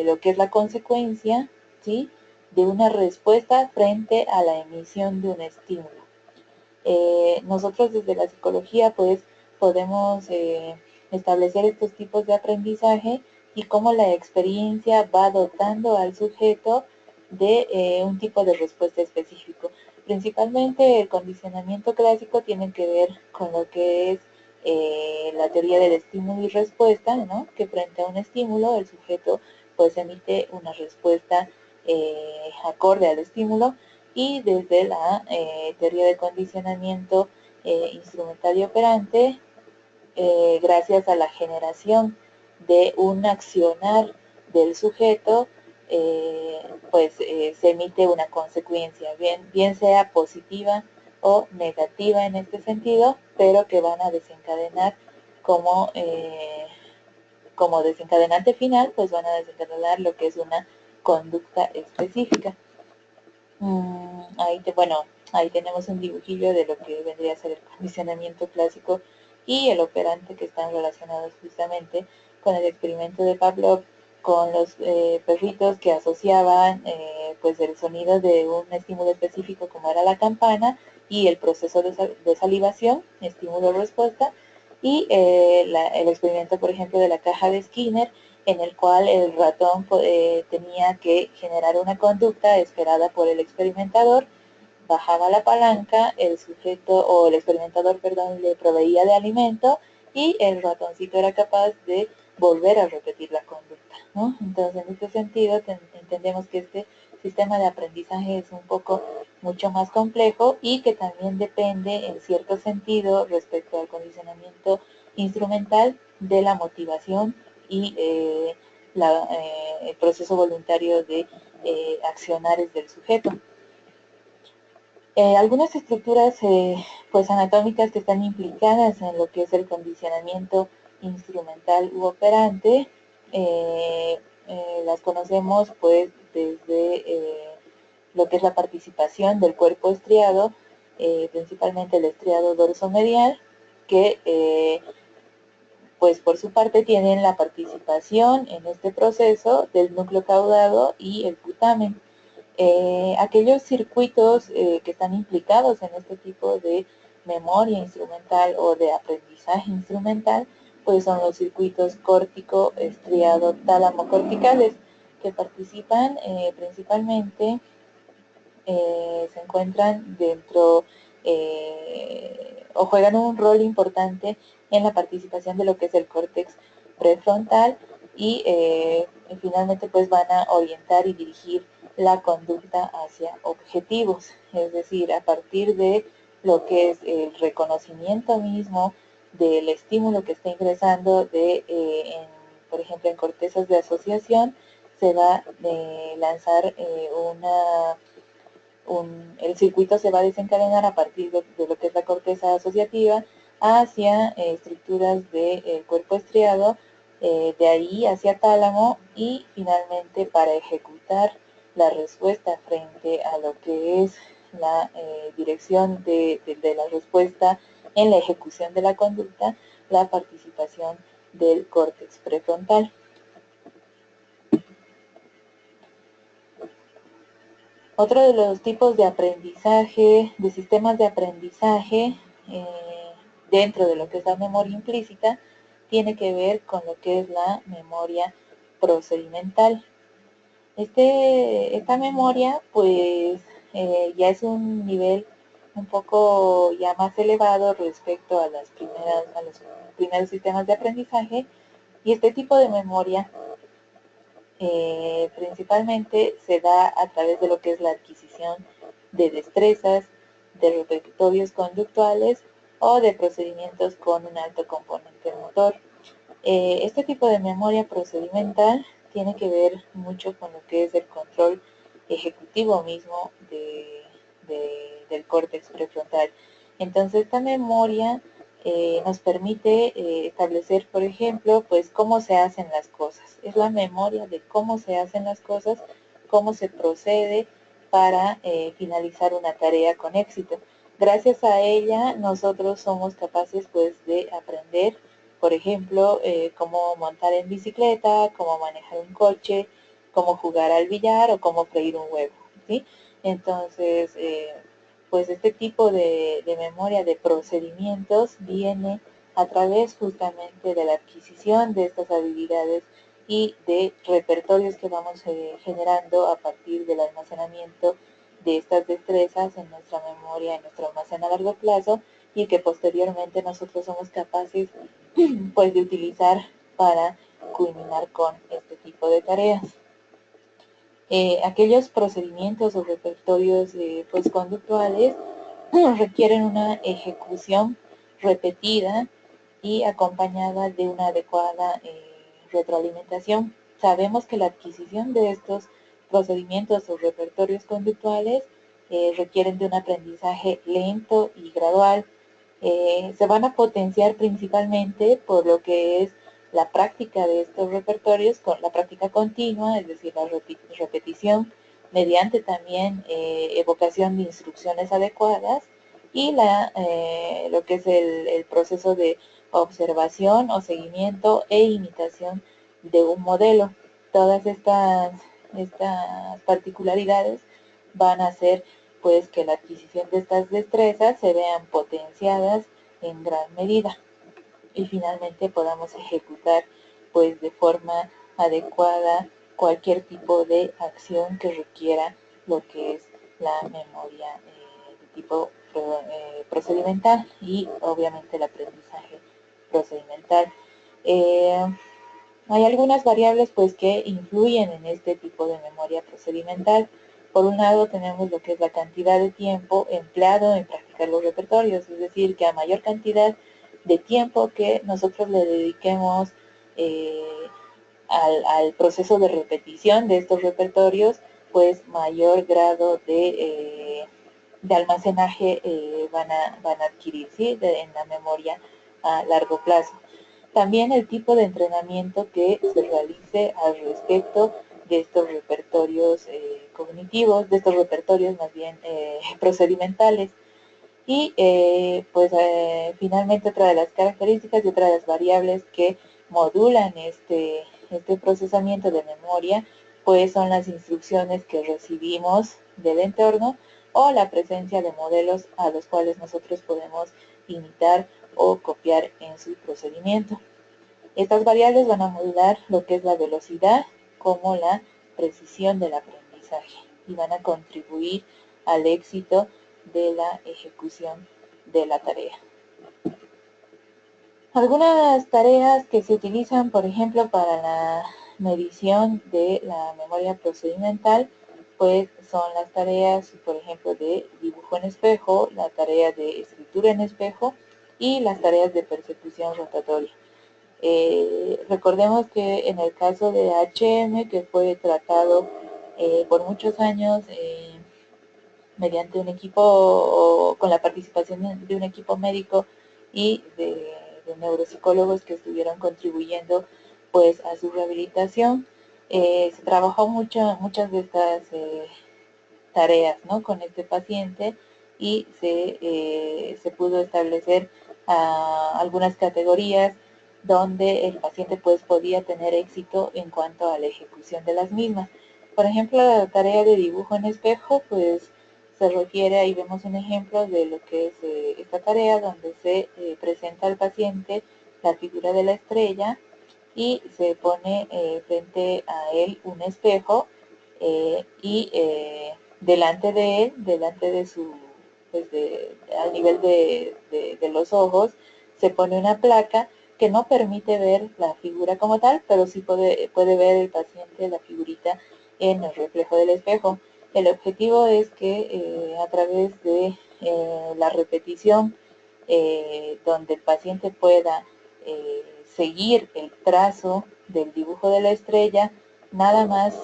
lo que es la consecuencia, ¿sí?, de una respuesta frente a la emisión de un estímulo. Nosotros desde la psicología pues podemos establecer estos tipos de aprendizaje y cómo la experiencia va dotando al sujeto de un tipo de respuesta específico. Principalmente el condicionamiento clásico tiene que ver con lo que es la teoría del estímulo y respuesta, ¿no? Que frente a un estímulo el sujeto pues emite una respuesta acorde al estímulo, y desde la teoría de condicionamiento instrumental y operante, gracias a la generación de un accionar del sujeto, se emite una consecuencia, bien sea positiva o negativa en este sentido, pero que van a desencadenar como desencadenante final, pues van a desencadenar lo que es una conducta específica. Ahí tenemos un dibujillo de lo que vendría a ser el condicionamiento clásico y el operante, que están relacionados justamente con el experimento de Pavlov, con los perritos que asociaban pues el sonido de un estímulo específico como era la campana y el proceso de salivación, estímulo-respuesta, y el experimento, por ejemplo, de la caja de Skinner, en el cual el ratón tenía que generar una conducta esperada por el experimentador, bajaba la palanca, el sujeto o el experimentador, perdón, le proveía de alimento y el ratoncito era capaz de volver a repetir la conducta, ¿no? Entonces, en este sentido, entendemos que este sistema de aprendizaje es un poco mucho más complejo y que también depende en cierto sentido respecto al condicionamiento instrumental de la motivación y el proceso voluntario de accionares del sujeto. Algunas estructuras pues anatómicas que están implicadas en lo que es el condicionamiento instrumental u operante, las conocemos pues desde lo que es la participación del cuerpo estriado, principalmente el estriado dorsomedial, que pues por su parte tienen la participación en este proceso del núcleo caudado y el putamen. Aquellos circuitos que están implicados en este tipo de memoria instrumental o de aprendizaje instrumental, pues son los circuitos córtico, estriado, tálamo corticales, que participan principalmente, se encuentran dentro o juegan un rol importante en la participación de lo que es el córtex prefrontal y finalmente pues van a orientar y dirigir la conducta hacia objetivos, es decir, a partir de lo que es el reconocimiento mismo del estímulo que está ingresando por ejemplo, en cortezas de asociación, se va a lanzar el circuito se va a desencadenar a partir de lo que es la corteza asociativa hacia estructuras del cuerpo estriado, de ahí hacia tálamo y finalmente para ejecutar la respuesta frente a lo que es la dirección de la respuesta en la ejecución de la conducta, la participación del córtex prefrontal. Otro de los tipos de aprendizaje, de sistemas de aprendizaje dentro de lo que es la memoria implícita, tiene que ver con lo que es la memoria procedimental. Esta memoria pues ya es un nivel un poco ya más elevado respecto a los primeros sistemas de aprendizaje, y este tipo de memoria principalmente se da a través de lo que es la adquisición de destrezas, de repertorios conductuales o de procedimientos con un alto componente motor. Este tipo de memoria procedimental tiene que ver mucho con lo que es el control ejecutivo mismo del córtex prefrontal. Entonces, esta memoria nos permite establecer, por ejemplo, pues cómo se hacen las cosas. Es la memoria de cómo se hacen las cosas, cómo se procede para finalizar una tarea con éxito. Gracias a ella, nosotros somos capaces pues de aprender, por ejemplo, cómo montar en bicicleta, cómo manejar un coche, cómo jugar al billar o cómo freír un huevo, ¿sí? Entonces, pues este tipo de memoria de procedimientos viene a través justamente de la adquisición de estas habilidades y de repertorios que vamos generando a partir del almacenamiento de estas destrezas en nuestra memoria, en nuestro almacén a largo plazo, y que posteriormente nosotros somos capaces pues de utilizar para culminar con este tipo de tareas. Aquellos procedimientos o repertorios pues conductuales requieren una ejecución repetida y acompañada de una adecuada retroalimentación. Sabemos que la adquisición de estos procedimientos o repertorios conductuales requieren de un aprendizaje lento y gradual. Se van a potenciar principalmente por lo que es la práctica de estos repertorios, con la práctica continua, es decir, la repetición mediante también evocación de instrucciones adecuadas, y lo que es el proceso de observación o seguimiento e imitación de un modelo. Todas estas particularidades van a ser pues que la adquisición de estas destrezas se vean potenciadas en gran medida y finalmente podamos ejecutar pues de forma adecuada cualquier tipo de acción que requiera lo que es la memoria de tipo procedimental y obviamente el aprendizaje procedimental. Eh, Hay algunas variables pues que influyen en este tipo de memoria procedimental. Por un lado tenemos lo que es la cantidad de tiempo empleado en practicar los repertorios, es decir, que a mayor cantidad de tiempo que nosotros le dediquemos eh, al proceso de repetición de estos repertorios, pues mayor grado de almacenaje van a adquirir, ¿sí? En la memoria a largo plazo. También el tipo de entrenamiento que se realice al respecto de estos repertorios cognitivos, de estos repertorios más bien procedimentales. Y finalmente otra de las características y otra de las variables que modulan este procesamiento de memoria, pues son las instrucciones que recibimos del entorno o la presencia de modelos a los cuales nosotros podemos imitar o copiar en su procedimiento. Estas variables van a modular lo que es la velocidad como la precisión del aprendizaje y van a contribuir al éxito de la ejecución de la tarea. Algunas tareas que se utilizan, por ejemplo, para la medición de la memoria procedimental, pues son las tareas, por ejemplo, de dibujo en espejo, la tarea de escritura en espejo y las tareas de persecución rotatoria. Recordemos que en el caso de HM, que fue tratado por muchos años mediante un equipo, con la participación de un equipo médico y de neuropsicólogos que estuvieron contribuyendo pues a su rehabilitación, se trabajó muchas de estas tareas, ¿no?, con este paciente y se pudo establecer algunas categorías donde el paciente pues podía tener éxito en cuanto a la ejecución de las mismas. Por ejemplo, la tarea de dibujo en espejo pues se refiere, ahí vemos un ejemplo de lo que es esta tarea donde se presenta al paciente la figura de la estrella y se pone frente a él un espejo y delante de él, delante de su, pues al nivel de los ojos, se pone una placa que no permite ver la figura como tal, pero sí puede ver el paciente la figurita en el reflejo del espejo. El objetivo es que a través de la repetición, donde el paciente pueda seguir el trazo del dibujo de la estrella, nada más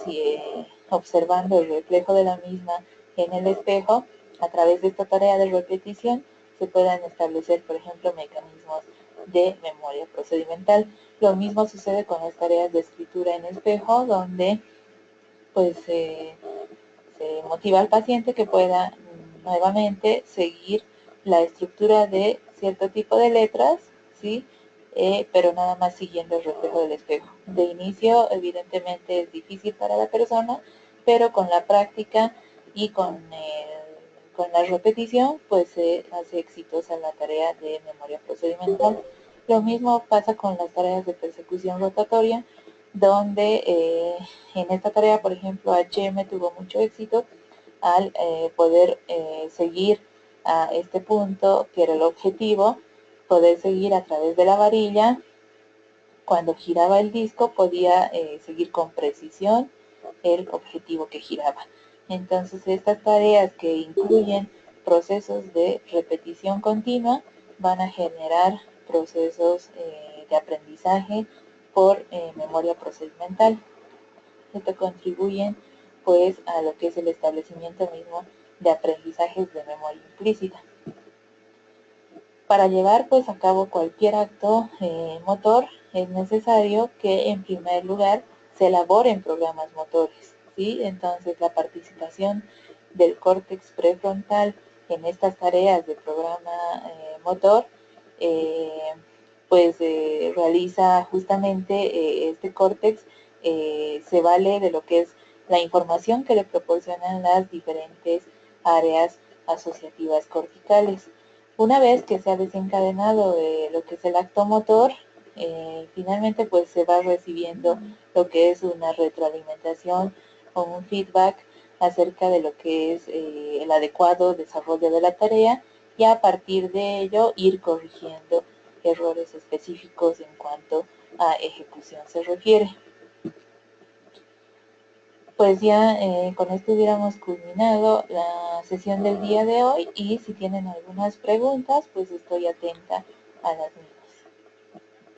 observando el reflejo de la misma en el espejo, a través de esta tarea de repetición se puedan establecer, por ejemplo, mecanismos de memoria procedimental. Lo mismo sucede con las tareas de escritura en espejo, donde pues se motiva al paciente que pueda nuevamente seguir la estructura de cierto tipo de letras, ¿sí? Pero nada más siguiendo el reflejo del espejo. De inicio, evidentemente es difícil para la persona, pero con la práctica y con la repetición, pues se hace exitosa la tarea de memoria procedimental. Lo mismo pasa con las tareas de persecución rotatoria, donde en esta tarea, por ejemplo, HM tuvo mucho éxito al poder seguir a este punto, que era el objetivo, poder seguir a través de la varilla. Cuando giraba el disco podía seguir con precisión el objetivo que giraba. Entonces estas tareas que incluyen procesos de repetición continua van a generar procesos de aprendizaje por memoria procedimental. Esto contribuyen pues a lo que es el establecimiento mismo de aprendizajes de memoria implícita. Para llevar pues a cabo cualquier acto motor es necesario que en primer lugar se elaboren programas motores, ¿sí? Entonces la participación del córtex prefrontal en estas tareas de programa motor realiza justamente este córtex, se vale de lo que es la información que le proporcionan las diferentes áreas asociativas corticales. Una vez que se ha desencadenado lo que es el acto motor, finalmente pues se va recibiendo lo que es una retroalimentación o un feedback acerca de lo que es el adecuado desarrollo de la tarea, y a partir de ello ir corrigiendo errores específicos en cuanto a ejecución se refiere. Pues ya con esto hubiéramos culminado la sesión del día de hoy, y si tienen algunas preguntas, pues estoy atenta a las mismas.